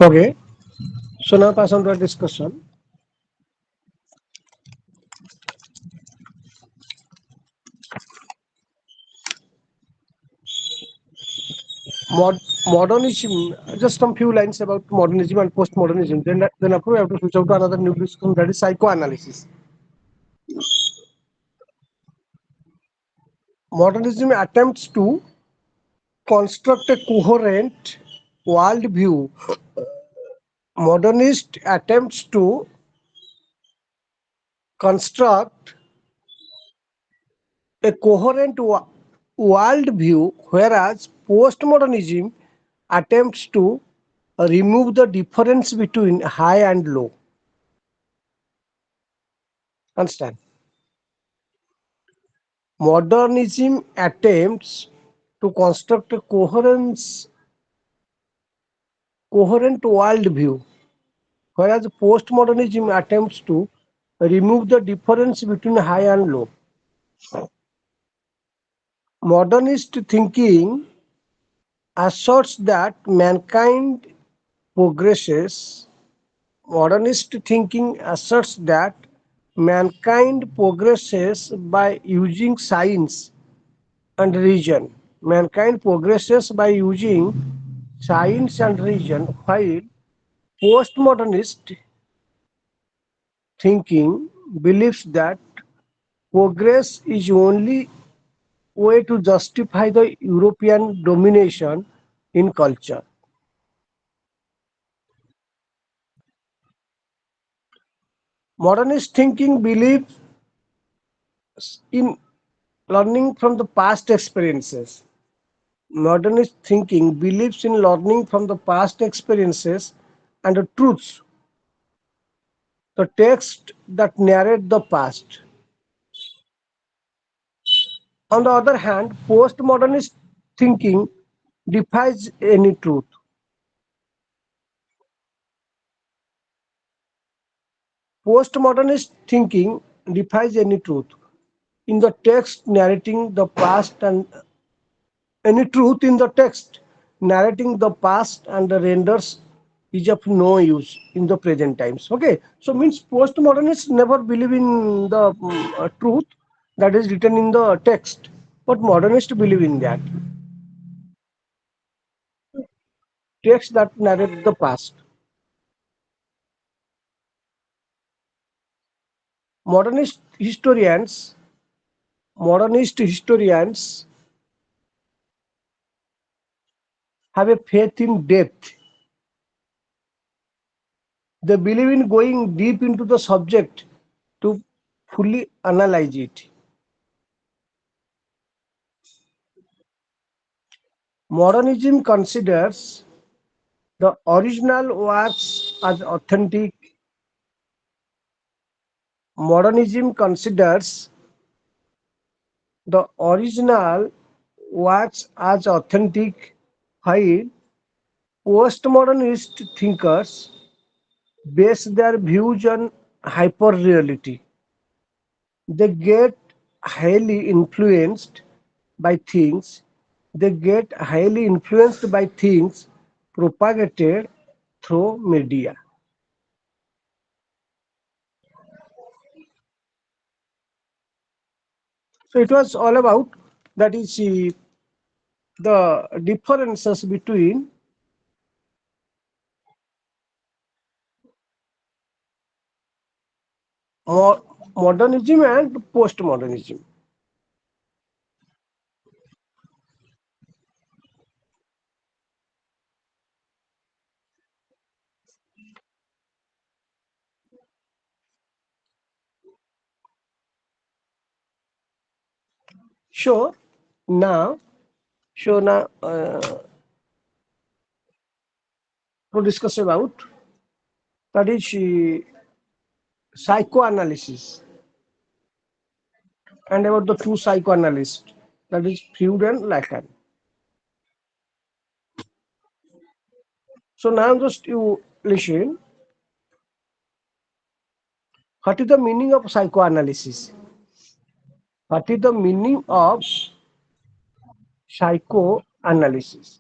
Okay. So now pass on to our discussion. Modernism, just some few lines about modernism and postmodernism. Then after we have to switch out to another new discussion, that is psychoanalysis. Modernism attempts to construct a coherent worldview. Modernist attempts to construct a coherent worldview, whereas postmodernism attempts to remove the difference between high and low. Understand? Modernism attempts to construct a coherent worldview, whereas postmodernism attempts to remove the difference between high and low. Modernist thinking asserts that mankind progresses. Modernist thinking asserts that mankind progresses by using science and reason. Mankind progresses by using science and reason, while postmodernist thinking believes that progress is only way to justify the European domination in culture. Modernist thinking believes in learning from the past experiences. Modernist thinking believes in learning from the past experiences and the truths, the text that narrate the past. On the other hand, postmodernist thinking defies any truth. Postmodernist thinking defies any truth. In the text narrating the past and any truth in the text narrating the past and the renders is of no use in the present times. Okay, so means postmodernists never believe in the truth that is written in the text, but modernists believe in that text that narrate the past. Modernist historians, modernist historians have a faith in depth. They believe in going deep into the subject to fully analyze it. Modernism considers the original works as authentic. Modernism considers the original works as authentic, while postmodernist thinkers base their views on hyperreality. They get highly influenced by things. They get highly influenced by things propagated through media. So it was all about that is the differences between modernism and postmodernism. So now, so now to discuss about that is psychoanalysis and about the two psychoanalysts, that is Freud and Lacan. So now just you listen. What is the meaning of psychoanalysis? What is the meaning of psychoanalysis?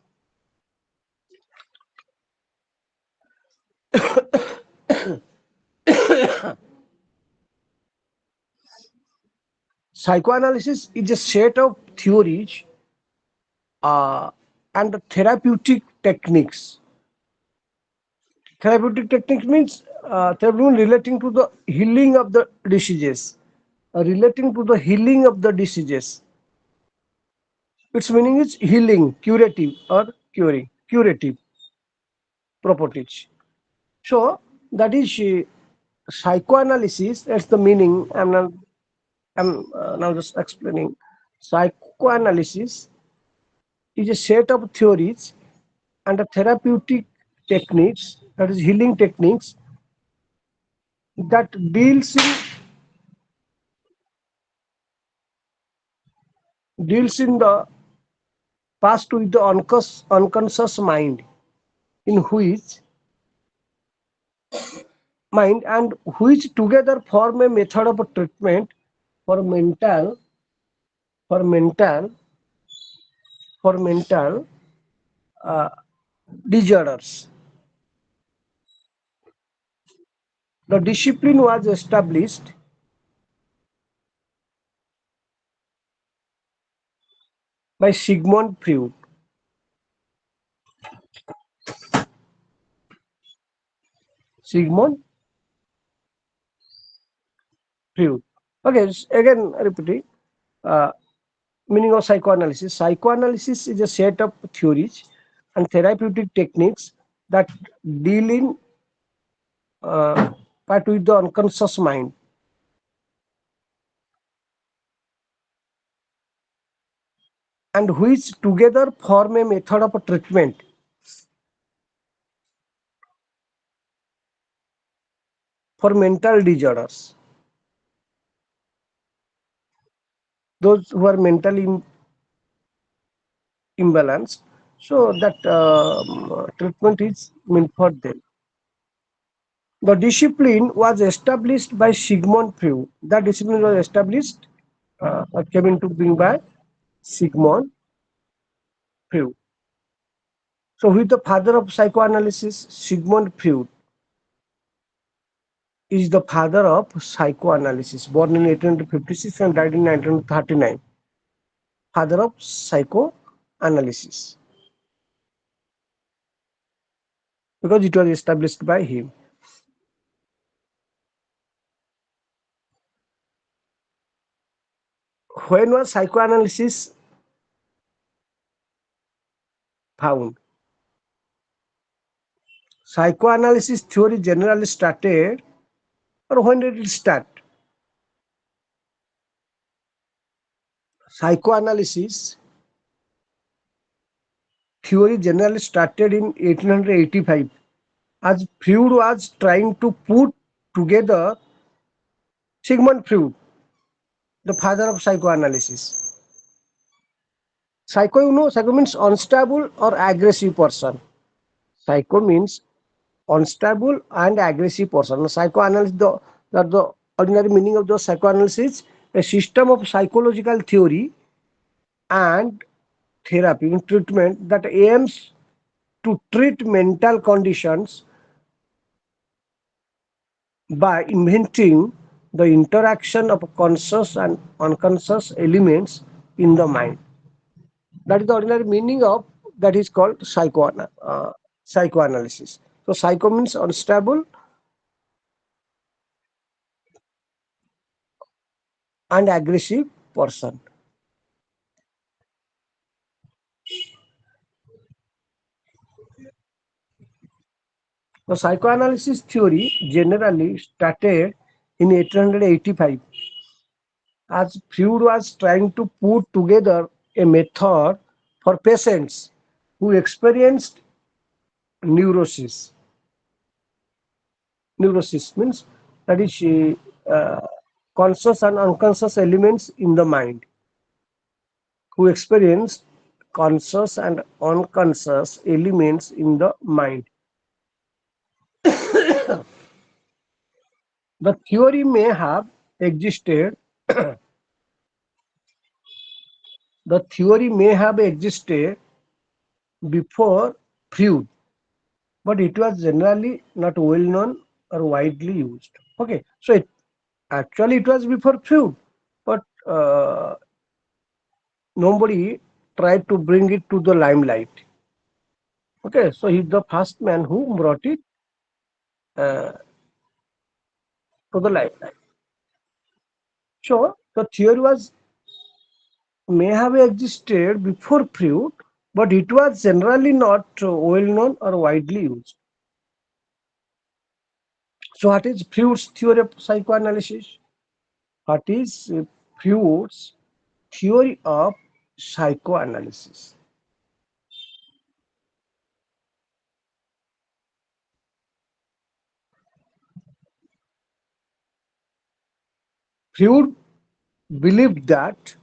Psychoanalysis is a set of theories and therapeutic techniques. Therapeutic techniques means therapeutic relating to the healing of the diseases. Relating to the healing of the diseases. Its meaning is healing, curative, or curing, curative properties. So that is psychoanalysis. That's the meaning. I'm now just explaining. Psychoanalysis is a set of theories and a therapeutic techniques, that is healing techniques, that deals in the past with the unconscious in which mind and which together form a method of treatment for for mental mental uh, disorders. The discipline was established by Sigmund Freud. Okay, again repeating. Uh, Meaning of psychoanalysis. Psychoanalysis is a set of theories and therapeutic techniques that deal in uh, part with the unconscious mind and which together form a method of treatment for mental disorders. Those who are mentally imbalanced, so that treatment is meant for them. The discipline was established by Sigmund Freud. That discipline was established, came into being by Sigmund Freud. So, who is the father of psychoanalysis? Sigmund Freud is the father of psychoanalysis, born in 1856 and died in 1939. Father of psychoanalysis, because it was established by him. When was psychoanalysis found? Psychoanalysis theory generally started, or when did it start? Psychoanalysis theory generally started in 1885 as Freud was trying to put together. Sigmund Freud, the father of psychoanalysis. Psycho means unstable or aggressive person. Psycho means unstable and aggressive person. Psychoanalysis, the ordinary meaning of the psychoanalysis, a system of psychological theory and therapy in treatment that aims to treat mental conditions by inventing the interaction of conscious and unconscious elements in the mind. That is the ordinary meaning of that is called psychoanalysis. So psycho means unstable and aggressive person. The psychoanalysis theory generally started in 1885 as Freud was trying to put together a method for patients who experienced neurosis. Neurosis means that is conscious and unconscious elements in the mind, who experience conscious and unconscious elements in the mind. The theory may have existed, the theory may have existed before Freud, but it was generally not well known or widely used. Okay, so actually it was before Freud, but nobody tried to bring it to the limelight. Okay, so he's the first man who brought it uh, to the limelight. So the theory was may have existed before Freud, but it was generally not well known or widely used. So, what is Freud's theory of psychoanalysis? What is Freud's theory of psychoanalysis? Freud believed that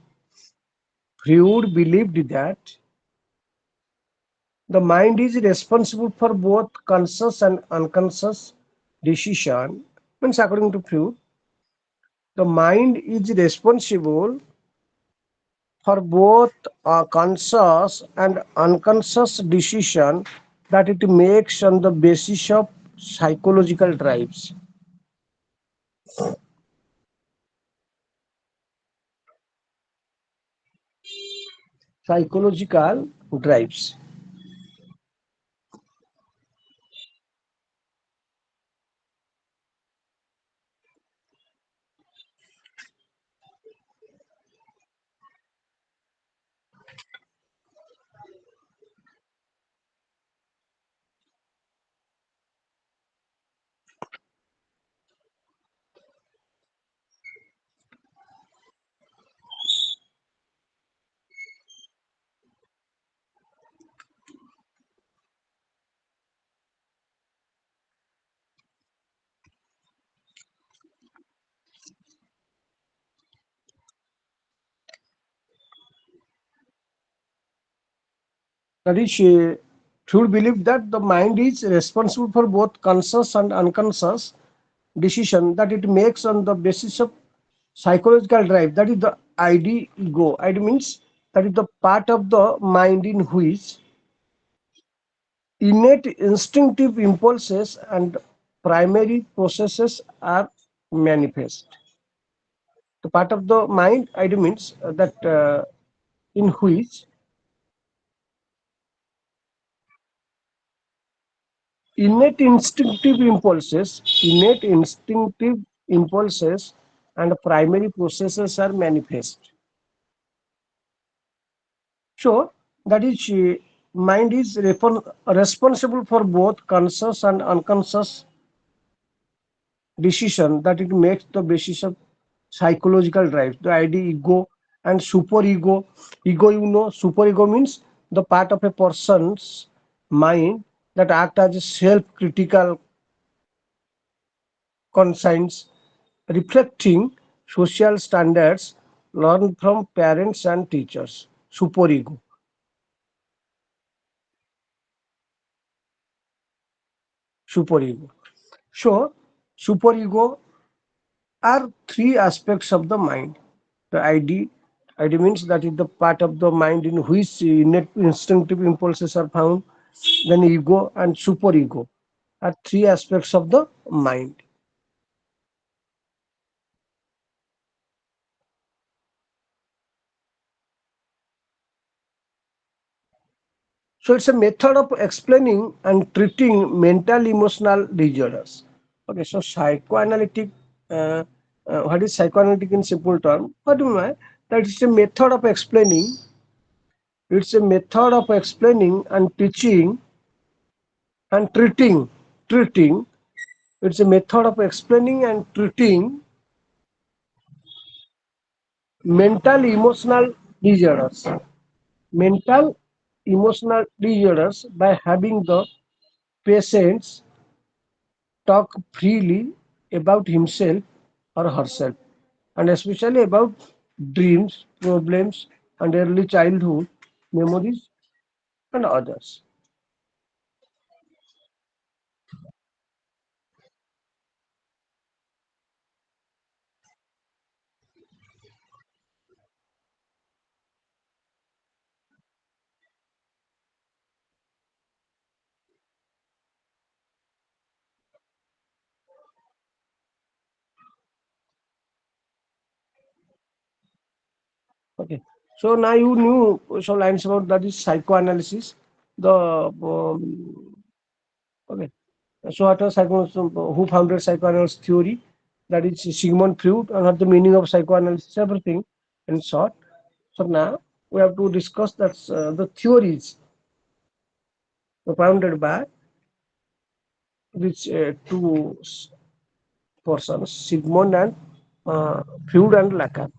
Freud believed that the mind is responsible for both conscious and unconscious decision. Means, according to Freud, the mind is responsible for both conscious and unconscious decision that it makes on the basis of psychological drives. Psychological drives. That is, Freud believed that the mind is responsible for both conscious and unconscious decision that it makes on the basis of psychological drive. That is the ID ego. ID means that is the part of the mind in which innate instinctive impulses and primary processes are manifest. The part of the mind, idea means that in which innate instinctive impulses and primary processes are manifest. So that is mind is responsible for both conscious and unconscious decision that it makes the basis of psychological drives, the idea ego and superego. Ego, superego means the part of a person's mind that act as a self-critical conscience, reflecting social standards learned from parents and teachers. Superego. Superego. So, superego are three aspects of the mind. The ID means that is the part of the mind in which innate instinctive impulses are found. Then ego and superego are three aspects of the mind. So it's a method of explaining and treating mental emotional disorders. Okay, so psychoanalytic, what is psychoanalytic in simple term? What do you mean? That it's a method of explaining. It's a method of explaining and teaching and treating. It's a method of explaining and treating mental emotional disorders. Mental emotional disorders by having the patients talk freely about himself or herself, and especially about dreams, problems, and early childhood memories and others. Okay. So now you knew some lines about that is psychoanalysis. The okay. So what was who founded psychoanalysis theory? That is Sigmund Freud, and what the meaning of psychoanalysis, everything in short. So now we have to discuss that the theories propounded by which two persons, Sigmund and Freud and Lacan.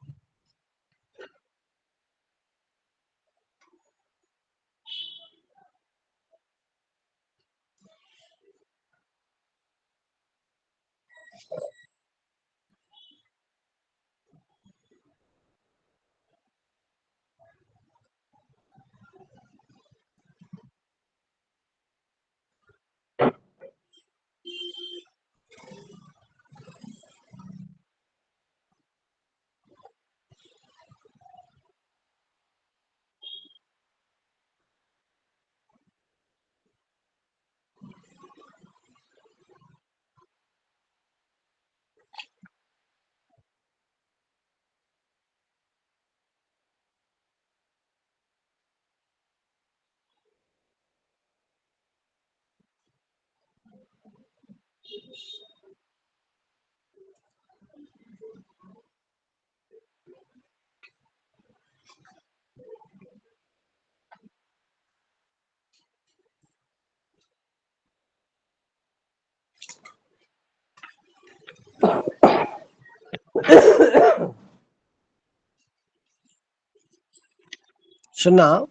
So now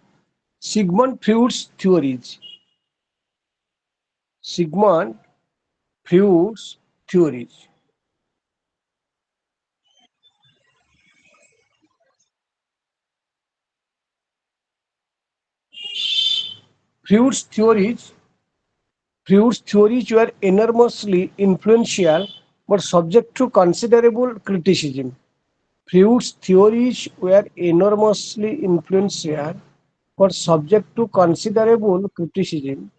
Sigmund Freud's theories. Sigmund Freud's theories. Freud's theories Freud's theories were enormously influential but subject to considerable criticism. Freud's theories were enormously influential but subject to considerable criticism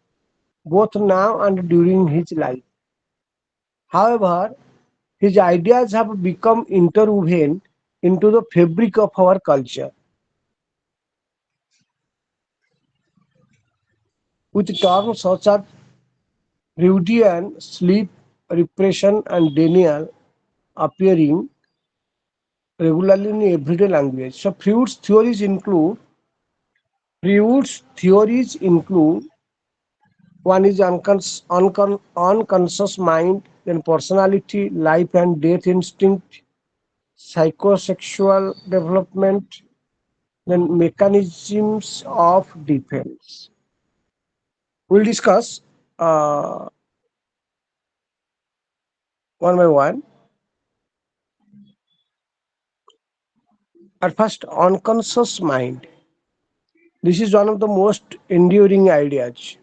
both now and during his life. However, his ideas have become interwoven into the fabric of our culture, with terms such as Freudian sleep, repression, and denial appearing regularly in everyday language. So Freud's theories include one is unconscious mind, then personality, life and death instinct, psychosexual development, then mechanisms of defense. We'll discuss one by one. At first, unconscious mind. This is one of the most enduring ideas,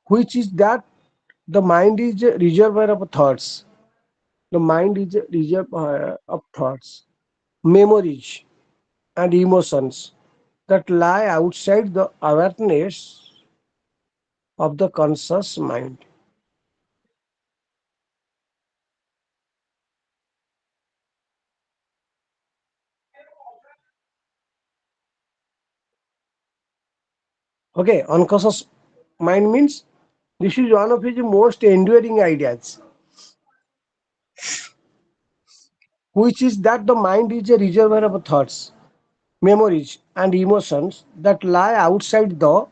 which is that the mind is a reservoir of thoughts. The mind is a reservoir of thoughts, memories, and emotions that lie outside the awareness of the conscious mind. Okay, unconscious mind means this is one of his most enduring ideas, which is that the mind is a reservoir of thoughts, memories, and emotions that lie outside the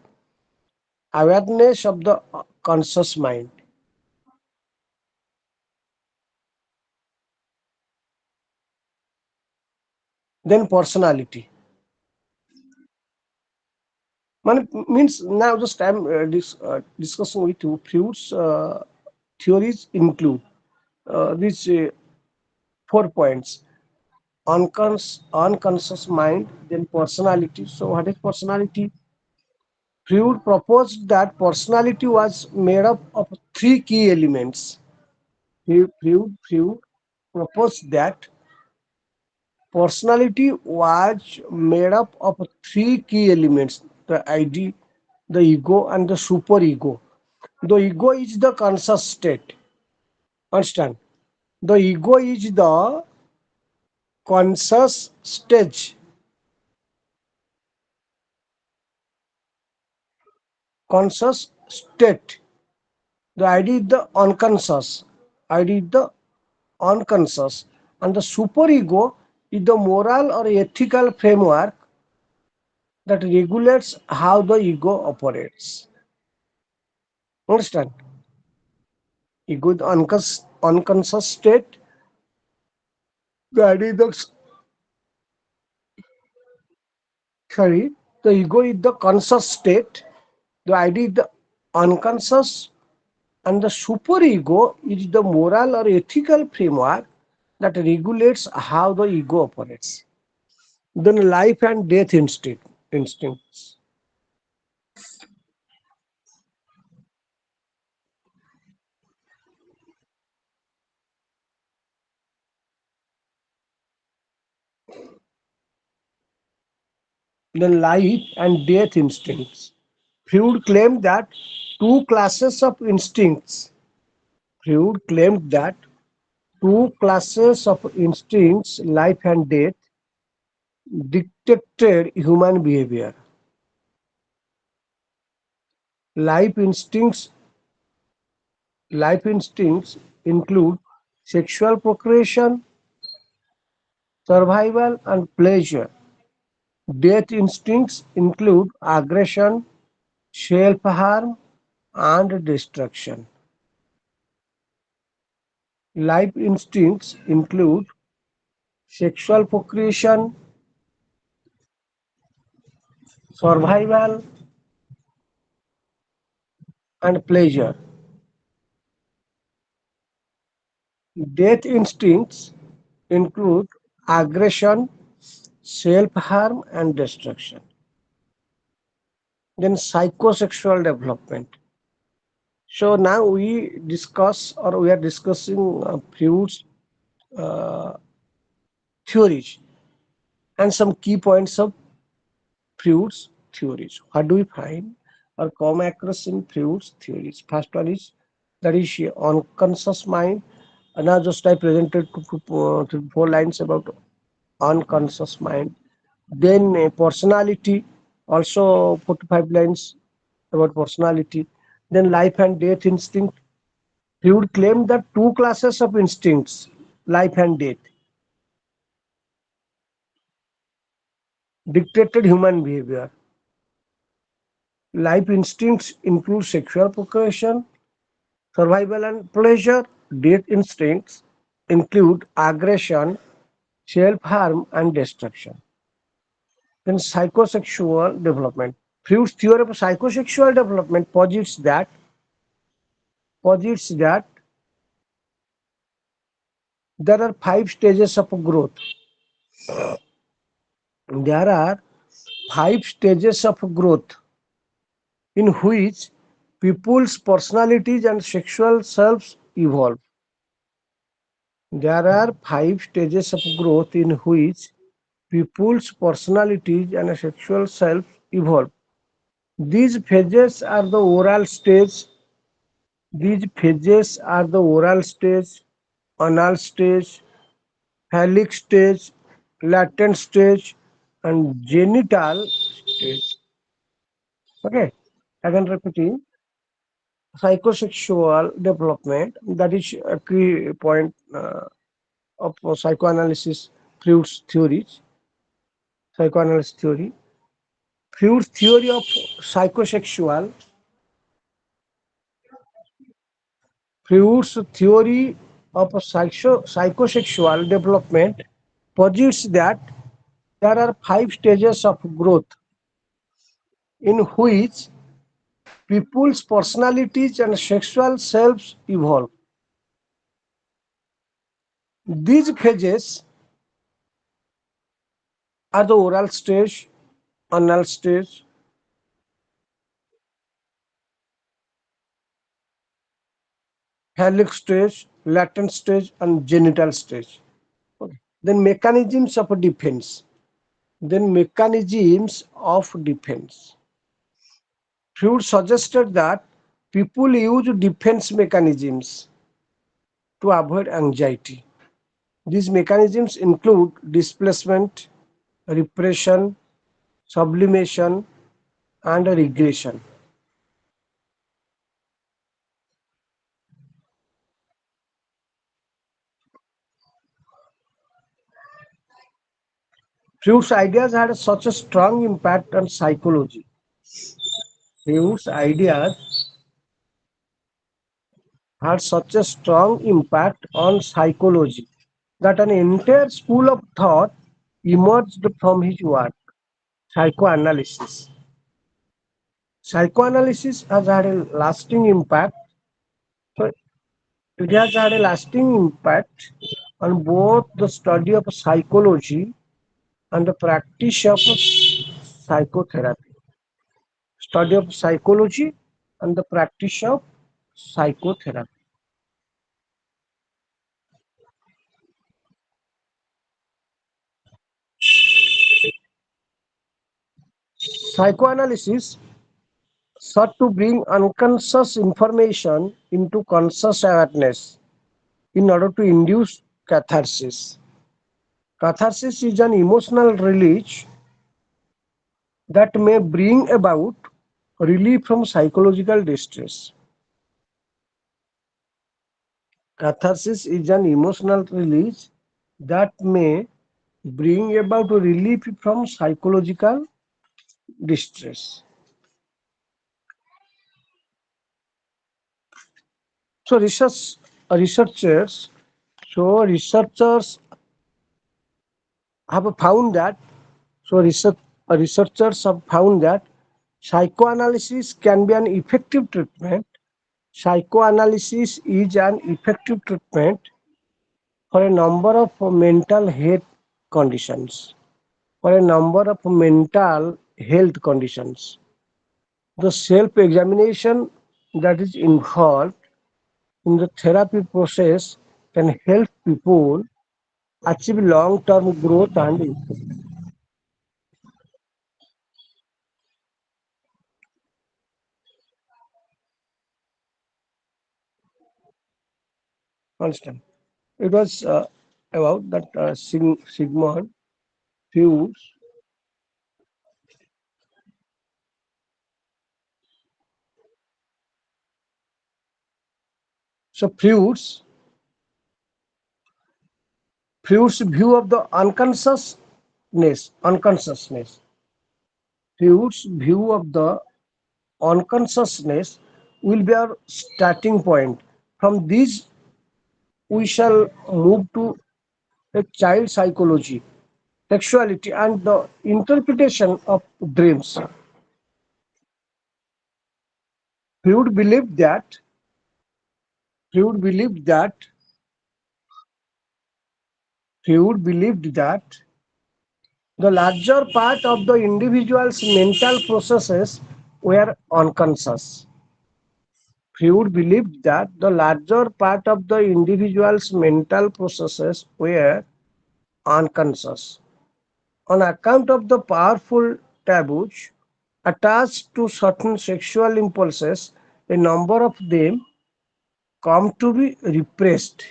awareness of the conscious mind. Then personality. Means now just I'm discussing with you. Freud's theories include these four points: unconscious mind, then personality. So what is personality? Freud proposed that personality was made up of three key elements. Freud proposed that personality was made up of three key elements: the ID, the ego, and the superego. The ego is the conscious state. Understand? The ego is the conscious stage, conscious state. The idea is the unconscious. Idea is the unconscious. And the superego is the moral or ethical framework that regulates how the ego operates. Understand? Ego is the unconscious state. The idea is the, sorry, the ego is the conscious state. The idea is the unconscious, and the superego is the moral or ethical framework that regulates how the ego operates. Then life and death instincts. Then life and death instincts. Freud claimed that two classes of instincts. Freud claimed that two classes of instincts, life and death, dictated human behavior. Life instincts, life instincts include sexual procreation, survival, and pleasure. Death instincts include aggression, self-harm, and destruction. Life instincts include sexual procreation, survival, and pleasure. Death instincts include aggression, self-harm, and destruction. Then psychosexual development. So now we discuss, or we are discussing Freud's theories and some key points of Freud's theories. What do we find or come across in Freud's theories? First one is that is unconscious mind. And now just I presented to 4 lines about unconscious mind. Then personality, also 45 lines about personality. Then life and death instinct. He would claim that two classes of instincts, life and death, dictated human behavior. Life instincts include sexual procreation, survival and pleasure. Death instincts include aggression, self-harm, and destruction. Then psychosexual development. Freud's theory of psychosexual development posits that there are 5 stages of growth. There are 5 stages of growth in which people's personalities and sexual selves evolve. There are 5 stages of growth in which people's personalities and sexual selves evolve. These phases are the oral stage. These phases are the oral stage, anal stage, phallic stage, latent stage, and genital stage. Okay, again repeating, psychosexual development, that is a key point of psychoanalysis, Freud's theories, psychoanalysis theory. Freud's theory of psychosexual, Freud's theory of psychosexual development posits that there are 5 stages of growth in which people's personalities and sexual selves evolve. These phases are the oral stage, anal stage, phallic stage, latent stage, and genital stage. Okay. Then mechanisms of defense. Then mechanisms of defense. Freud suggested that people use defense mechanisms to avoid anxiety. These mechanisms include displacement, repression, sublimation, and regression. Freud's ideas had such a strong impact on psychology. Freud's ideas had such a strong impact on psychology that an entire school of thought emerged from his work, psychoanalysis. Psychoanalysis has had a lasting impact. So it has had a lasting impact on both the study of psychology and the practice of psychotherapy. Study of psychology and the practice of psychotherapy. Psychoanalysis sought to bring unconscious information into conscious awareness in order to induce catharsis. Catharsis is an emotional release that may bring about relief from psychological distress. Catharsis is an emotional release that may bring about relief from psychological distress. So researchers researchers have found that researchers have found that psychoanalysis can be an effective treatment. Psychoanalysis is an effective treatment for a number of mental health conditions. For a number of mental health conditions. The self-examination that is involved in the therapy process can help people achieve long-term growth and improvement. Understand? It was about that Sigmund Freud. So Freud's view of the unconsciousness. Freud's view of the unconsciousness will be our starting point. From this, we shall move to a child psychology, sexuality, and the interpretation of dreams. Freud believed that Freud believed that Freud believed that the larger part of the individual's mental processes were unconscious. Freud believed that the larger part of the individual's mental processes were unconscious. On account of the powerful taboos attached to certain sexual impulses, a number of them come to be repressed.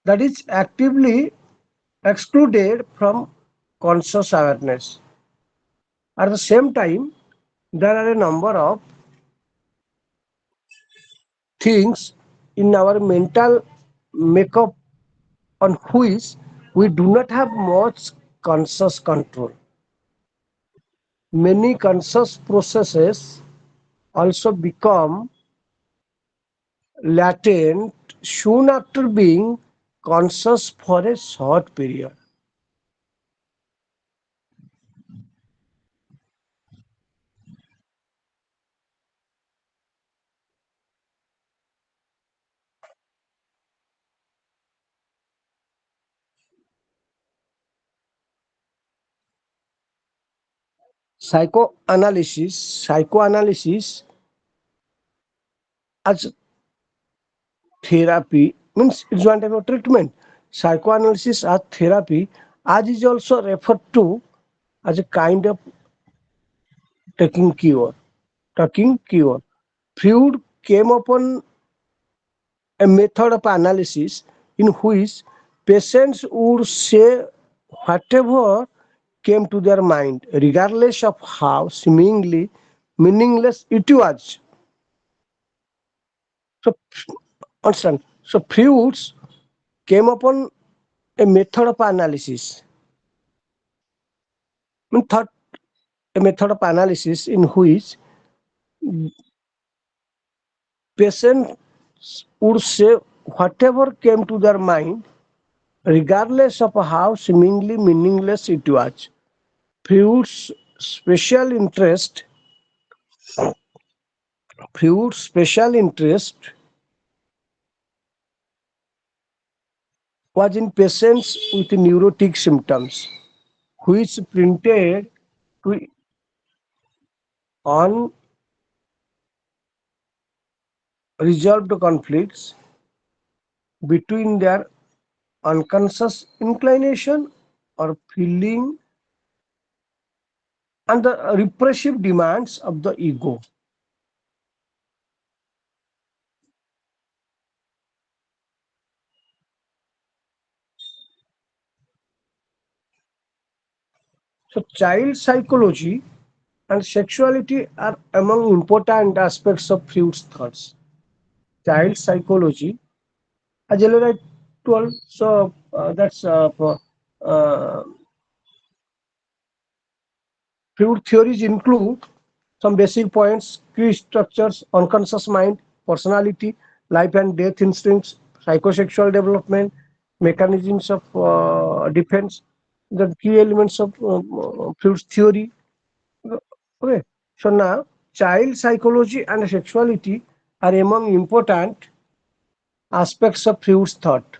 That is actively excluded from conscious awareness. At the same time, there are a number of things in our mental makeup on which we do not have much conscious control. Many conscious processes also become latent soon after being conscious for a short period. Psychoanalysis as therapy means it's one type of treatment. Psychoanalysis as therapy, as is also referred to as a kind of taking cure. Taking cure. Freud came upon a method of analysis in which patients would say whatever came to their mind, regardless of how seemingly meaningless it was. So, understand? So, Freud came upon a method of analysis, thought a method of analysis in which patients would say whatever came to their mind, regardless of how seemingly meaningless it was. Freud's special interest, Freud's special interest was in patients with neurotic symptoms, which printed to unresolved conflicts between their unconscious inclination or feeling and the repressive demands of the ego. So, child psychology and sexuality are among important aspects of Freud's thoughts. Child psychology, as I told, so uh, Freud theories include some basic points: key structures, unconscious mind, personality, life and death instincts, psychosexual development, mechanisms of defense, the key elements of Freud's theory. Okay, so now child psychology and sexuality are among important aspects of Freud's thought.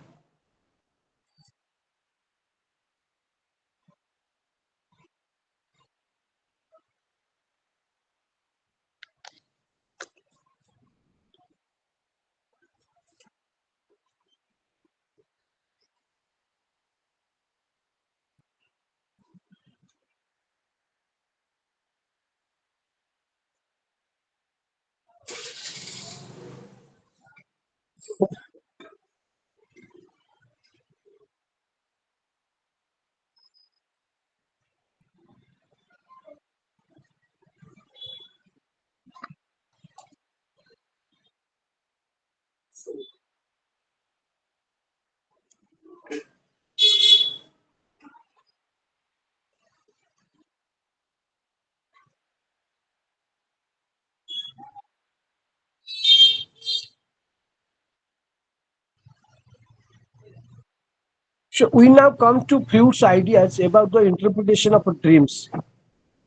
So we now come to Freud's ideas about the interpretation of dreams.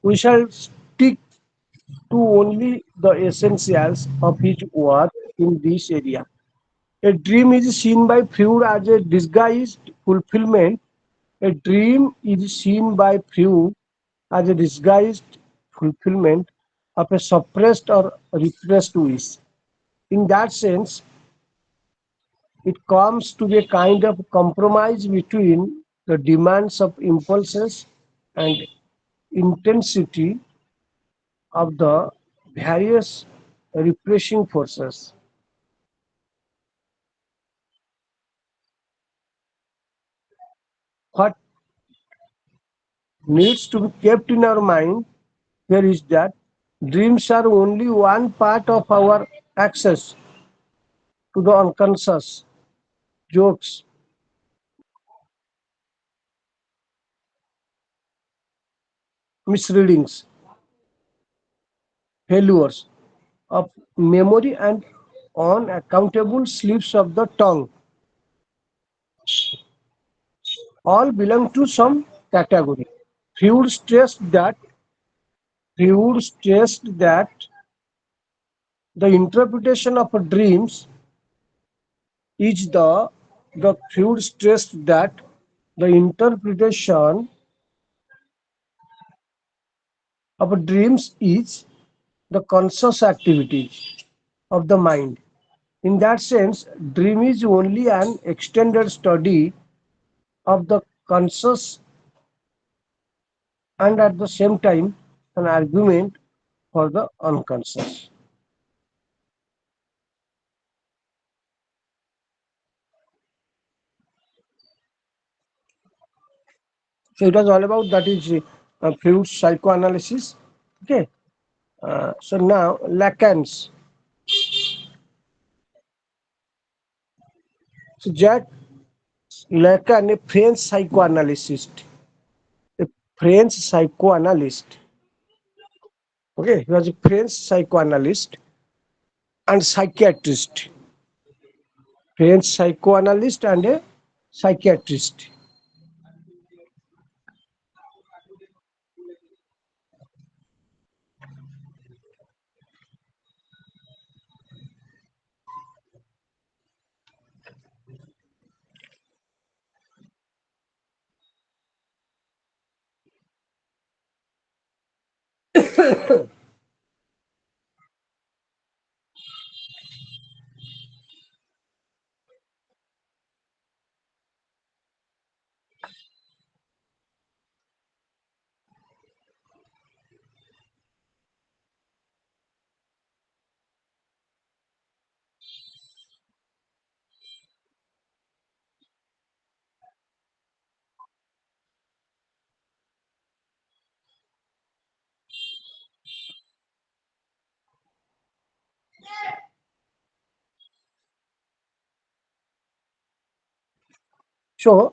We shall stick to only the essentials of his work in this area. A dream is seen by Freud as a disguised fulfillment. A dream is seen by Freud as a disguised fulfillment of a suppressed or repressed wish. In that sense, it comes to be a kind of compromise between the demands of impulses and intensity of the various repressing forces. What needs to be kept in our mind here is that dreams are only one part of our access to the unconscious. Jokes, misreadings, failures of memory, and unaccountable slips of the tongue all belong to some category. Freud stressed that Freud stressed that the interpretation of dreams is the Freud stressed that the interpretation of dreams is the conscious activity of the mind. In that sense, dream is only an extended study of the conscious and at the same time an argument for the unconscious. So it was all about that is fluid psychoanalysis. Okay. So now Lacan's. So Jacques Lacan, a French psychoanalyst, a French psychoanalyst. Okay, he was a French psychoanalyst and psychiatrist. French psychoanalyst and a psychiatrist. So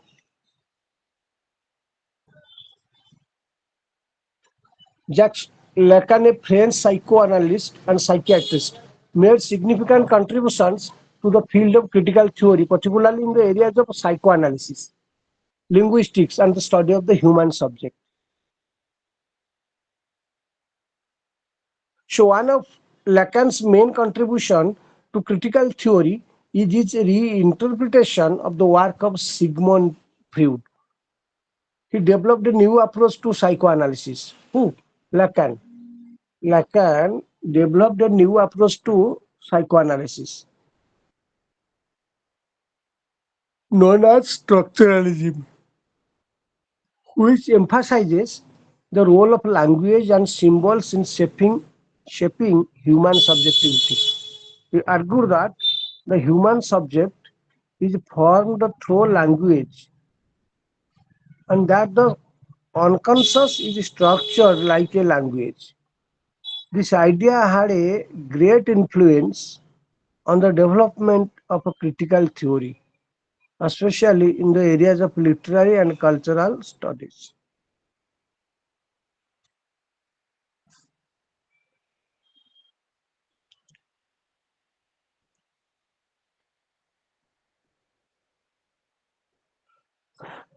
Jacques Lacan, a French psychoanalyst and psychiatrist, made significant contributions to the field of critical theory, particularly in the areas of psychoanalysis, linguistics, and the study of the human subject. So one of Lacan's main contribution to critical theory is his reinterpretation of the work of Sigmund Freud. He developed a new approach to psychoanalysis. Who? Lacan. Lacan developed a new approach to psychoanalysis known as structuralism, which emphasizes the role of language and symbols in shaping human subjectivity. He argued that the human subject is formed through language and that the unconscious is structured like a language. This idea had a great influence on the development of a critical theory, especially in the areas of literary and cultural studies.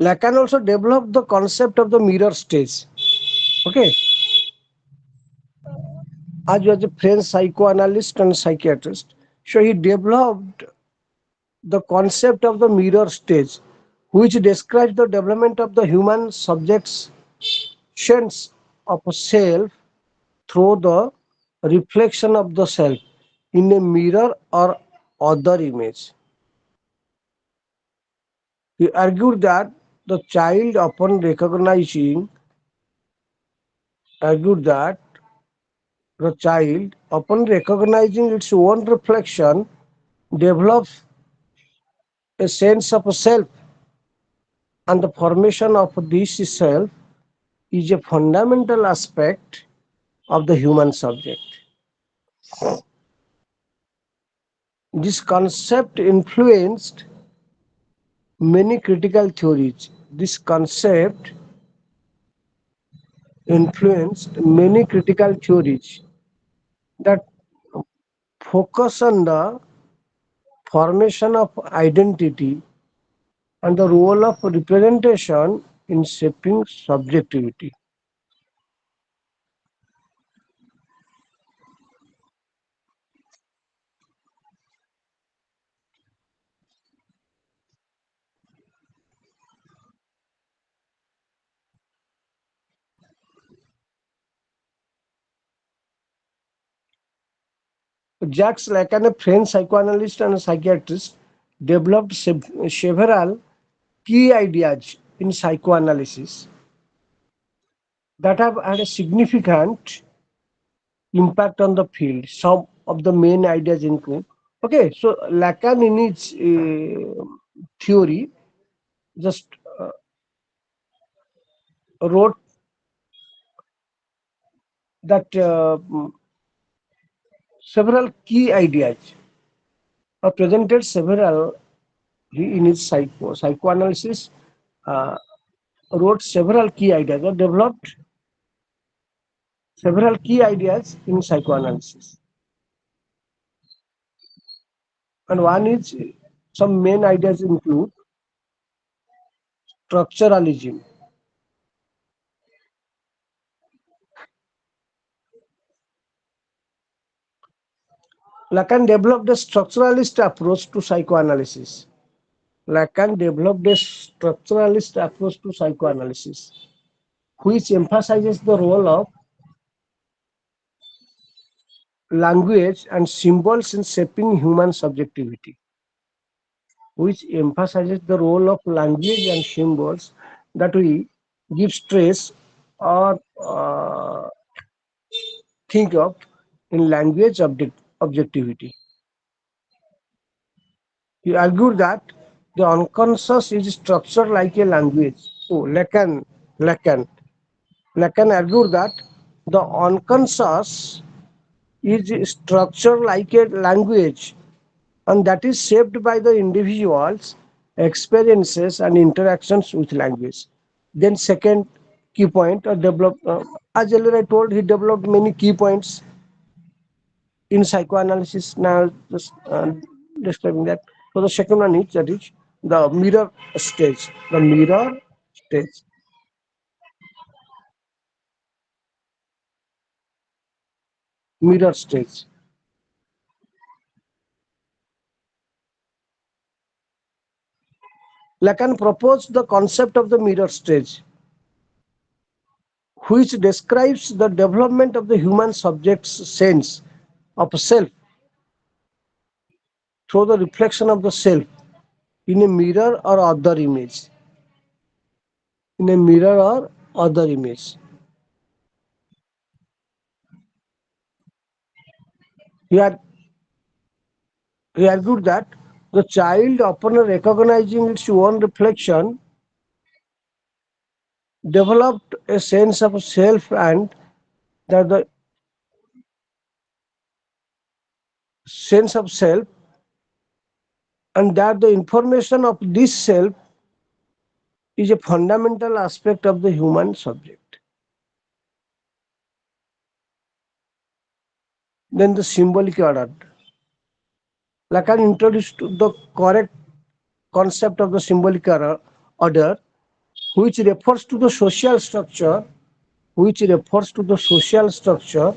Lacan also developed the concept of the mirror stage. Okay, as was a French psychoanalyst and psychiatrist, so he developed the concept of the mirror stage, which describes the development of the human subject's sense of self through the reflection of the self in a mirror or other image. He argued that the child upon recognizing argued that the child upon recognizing its own reflection develops a sense of self, and the formation of this self is a fundamental aspect of the human subject. This concept influenced many critical theories. This concept influenced many critical theories that focus on the formation of identity and the role of representation in shaping subjectivity. Jacques Lacan, a French psychoanalyst and psychiatrist, developed several key ideas in psychoanalysis that have had a significant impact on the field. Some of the main ideas include, okay, so Lacan in its theory just wrote that several key ideas or presented several in his psychoanalysis uh, wrote several key ideas or developed several key ideas in psychoanalysis. And one is some main ideas include structuralism. Lacan developed a structuralist approach to psychoanalysis. Lacan developed a structuralist approach to psychoanalysis, which emphasizes the role of language and symbols in shaping human subjectivity, which emphasizes the role of language and symbols that we give stress or think of in language objectivity. He argued that the unconscious is structured like a language. Oh, Lacan argued that the unconscious is structured like a language and that is shaped by the individual's experiences and interactions with language. Then second key point, as earlier I told, he developed many key points in psychoanalysis. Now just describing that. So the second one is that is the mirror stage. The stage, mirror stage. Lacan proposed the concept of the mirror stage, which describes the development of the human subject's sense of self through the reflection of the self in a mirror or other image. In a mirror or other image. He, ar- he argued that the child, upon recognizing its own reflection, developed a sense of self and that the sense of self and that the information of this self is a fundamental aspect of the human subject. Then the symbolic order. Lacan introduced the correct concept of the symbolic order, which refers to the social structure, which refers to the social structure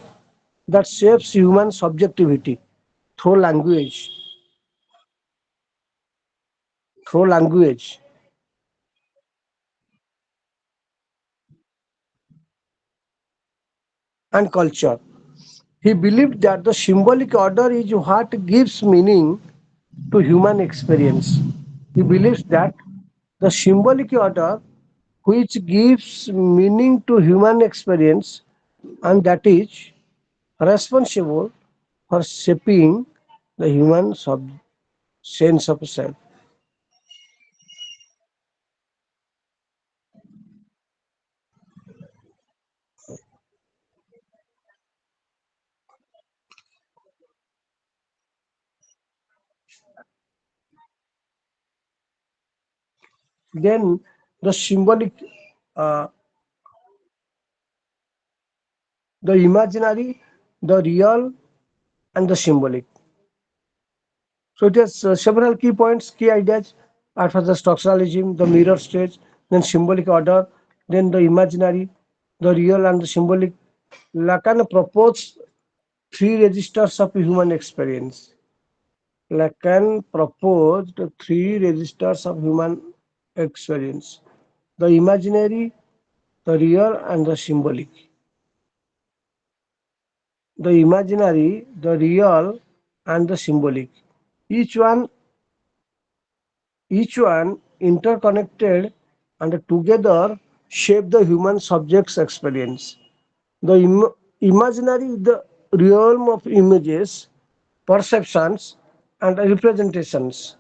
that shapes human subjectivity through language, through language and culture. He believed that the symbolic order is what gives meaning to human experience. He believes that the symbolic order which gives meaning to human experience and that is responsible for shaping the human sense of self. Then the symbolic, uh, the imaginary, the real, and the symbolic. So it has several key points, key ideas. At first, the structuralism, the mirror stage, then symbolic order, then the imaginary, the real, and the symbolic. Lacan proposed three registers of human experience. Lacan proposed three registers of human experience: the imaginary, the real, and the symbolic. The imaginary, the real, and the symbolic. Each one each one interconnected and together shape the human subject's experience. The imaginary is the realm of images, perceptions, and representations.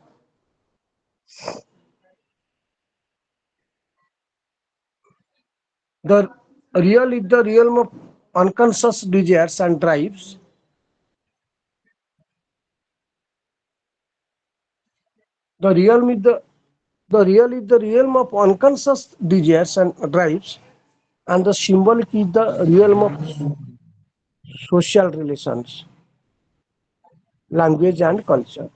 The real is the realm of unconscious desires and drives. The realm is the real is the realm of unconscious desires and drives, and the symbolic is the realm of social relations, language, and culture.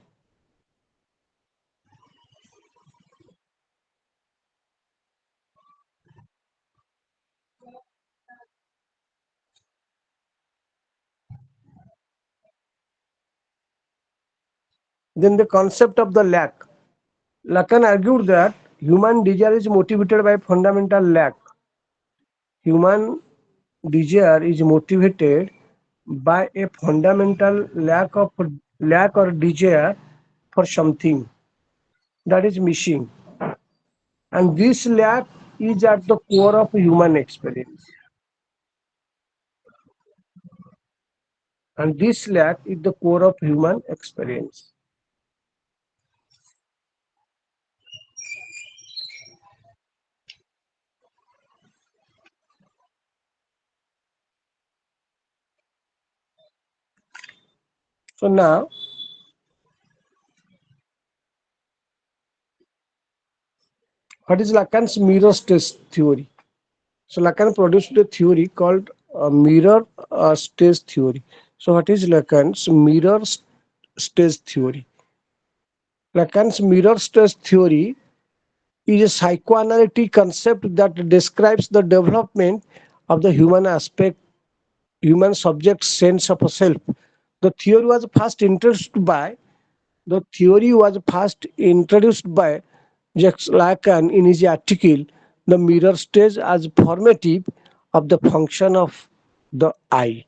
Then the concept of the lack. Lacan argued that human desire is motivated by fundamental lack. Human desire is motivated by a fundamental lack or desire for something that is missing, and this lack is at the core of human experience, and this lack is the core of human experience. So now, what is Lacan's mirror stage theory? So Lacan produced a theory called mirror stage theory. So what is Lacan's mirror stage theory? Lacan's mirror stage theory is a psychoanalytic concept that describes the development of the human subject's sense of self. The theory was first introduced by the theory was first introduced by Jacques Lacan in his article "The Mirror Stage" as formative of the function of the I.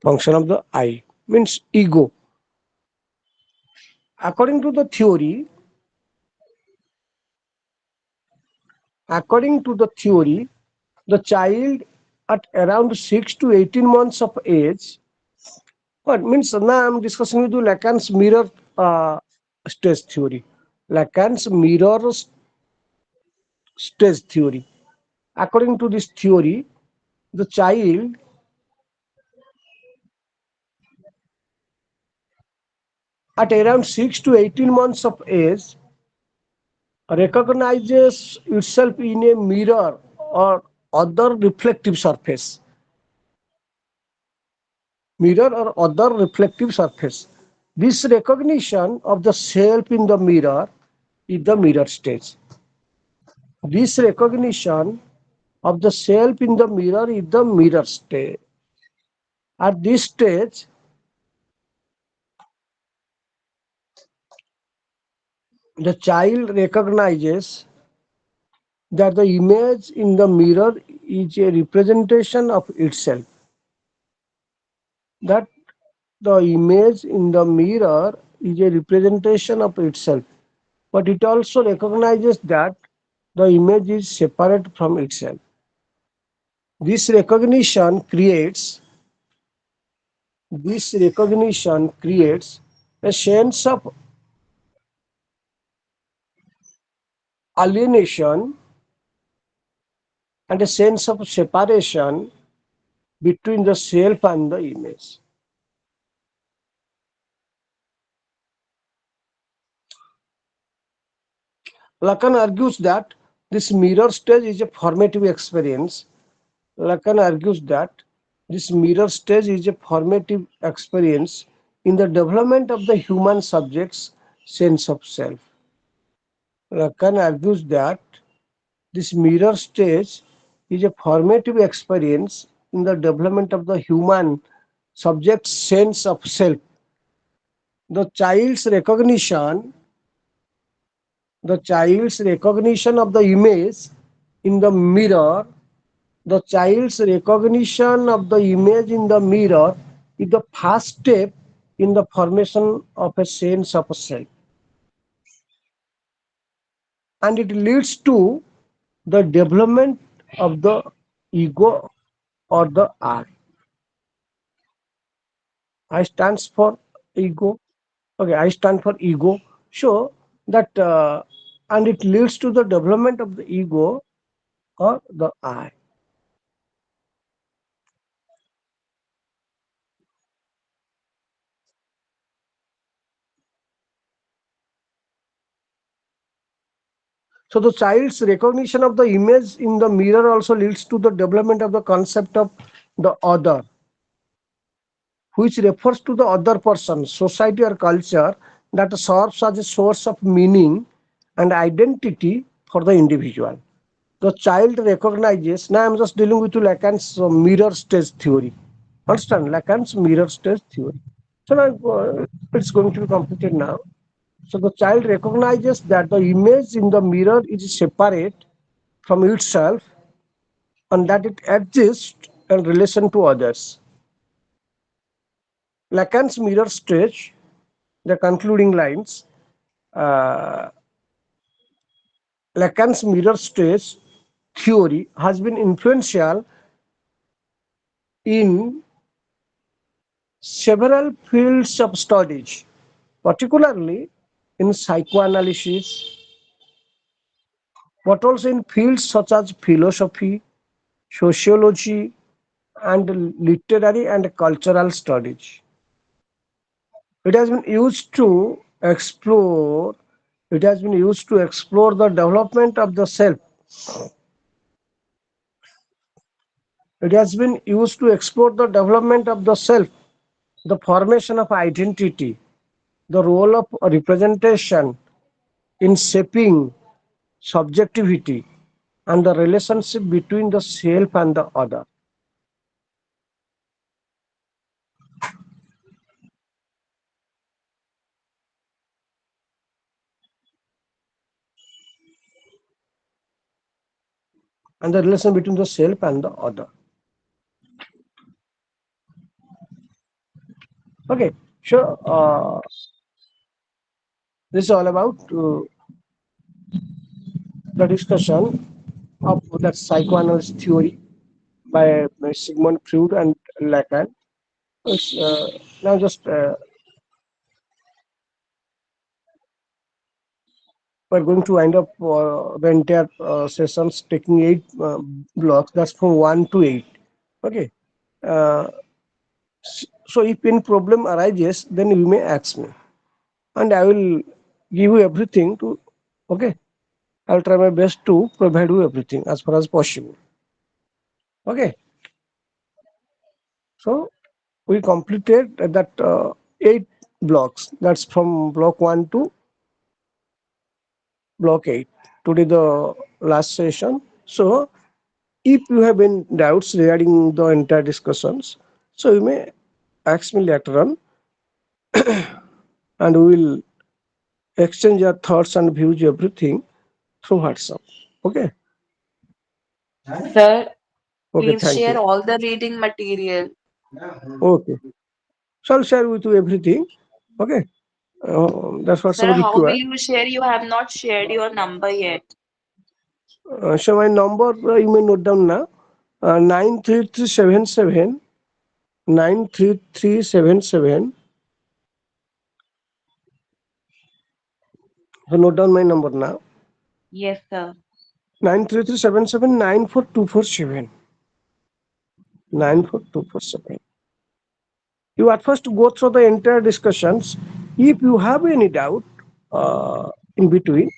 Function of the I means ego. According to the theory, according to the theory, the child at around 6 to 18 months of age, what means now I'm discussing with you Lacan's mirror stage theory. Lacan's mirror stage theory. According to this theory, the child at around 6 to 18 months of age recognizes itself in a mirror or other reflective surface. Mirror or other reflective surface. This recognition of the self in the mirror is the mirror stage. This recognition of the self in the mirror is the mirror stage. At this stage, the child recognizes that the image in the mirror is a representation of itself. That the image in the mirror is a representation of itself, but it also recognizes that the image is separate from itself. This recognition creates a sense of alienation and a sense of separation between the self and the image. Lacan argues that this mirror stage is a formative experience. Lacan argues that this mirror stage is a formative experience in the development of the human subject's sense of self. Lacan argues that this mirror stage is a formative experience in the development of the human subject's sense of self. The child's recognition, the child's recognition of the image in the mirror, the child's recognition of the image in the mirror is the first step in the formation of a sense of self. And it leads to the development of the ego or the I. I stands for ego. Okay, I stand for ego. So that and it leads to the development of the ego or the I. So the child's recognition of the image in the mirror also leads to the development of the concept of the other, which refers to the other person, society or culture that serves as a source of meaning and identity for the individual. The child recognizes, now I'm just dealing with Lacan's mirror stage theory. Understand? Lacan's mirror stage theory. So now it's going to be completed now. So the child recognizes that the image in the mirror is separate from itself and that it exists in relation to others. Lacan's mirror stage, the concluding lines, uh, Lacan's mirror stage theory has been influential in several fields of studies, particularly in psychoanalysis, but also in fields such as philosophy, sociology, and literary and cultural studies. It has been used to explore. It has been used to explore the development of the self. It has been used to explore the development of the self, the formation of identity, the role of representation in shaping subjectivity, and the relationship between the self and the other. And the relation between the self and the other. Okay, sure. This is all about the discussion of that psychoanalysis theory by Sigmund Freud and Lacan. It's, now just we're going to wind up the entire sessions taking 8 blocks. That's from 1 to 8. Okay. Uh, so if any problem arises, then you may ask me, and I will give you everything to. Okay. I'll try my best to provide you everything as far as possible. Okay. So we completed that 8 blocks. That's from block 1 to block 8. Today the last session. So if you have any doubts regarding the entire discussions, so you may ask me later on, and we will exchange your thoughts and views everything through WhatsApp. Okay. Sir, Okay. please Thank share you. all the reading material. Okay. So I'll share with you everything. Okay. That's what Sir, some how will required. you share? You have not shared your number yet. So my number you may note down now. 93377 93377. So note down my number now. Yes, sir. 93377 94247. 94247. You at first go through the entire discussions. If you have any doubt in between,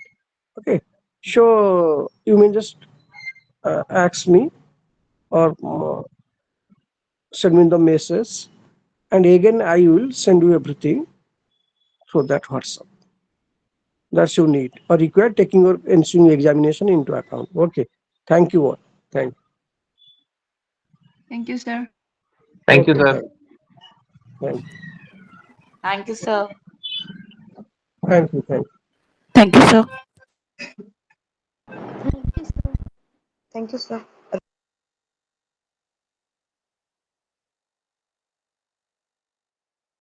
okay, so you may just ask me or send me the message, and again I will send you everything through that WhatsApp. That's you need or require taking your ensuing examination into account. Okay. Thank you all. Thank Thank you, sir. you. Thank you, Okay. sir. Thank you. Thank you, sir. Thank you. Thank you. Thank you, sir. Thank you, sir. Thank you, sir.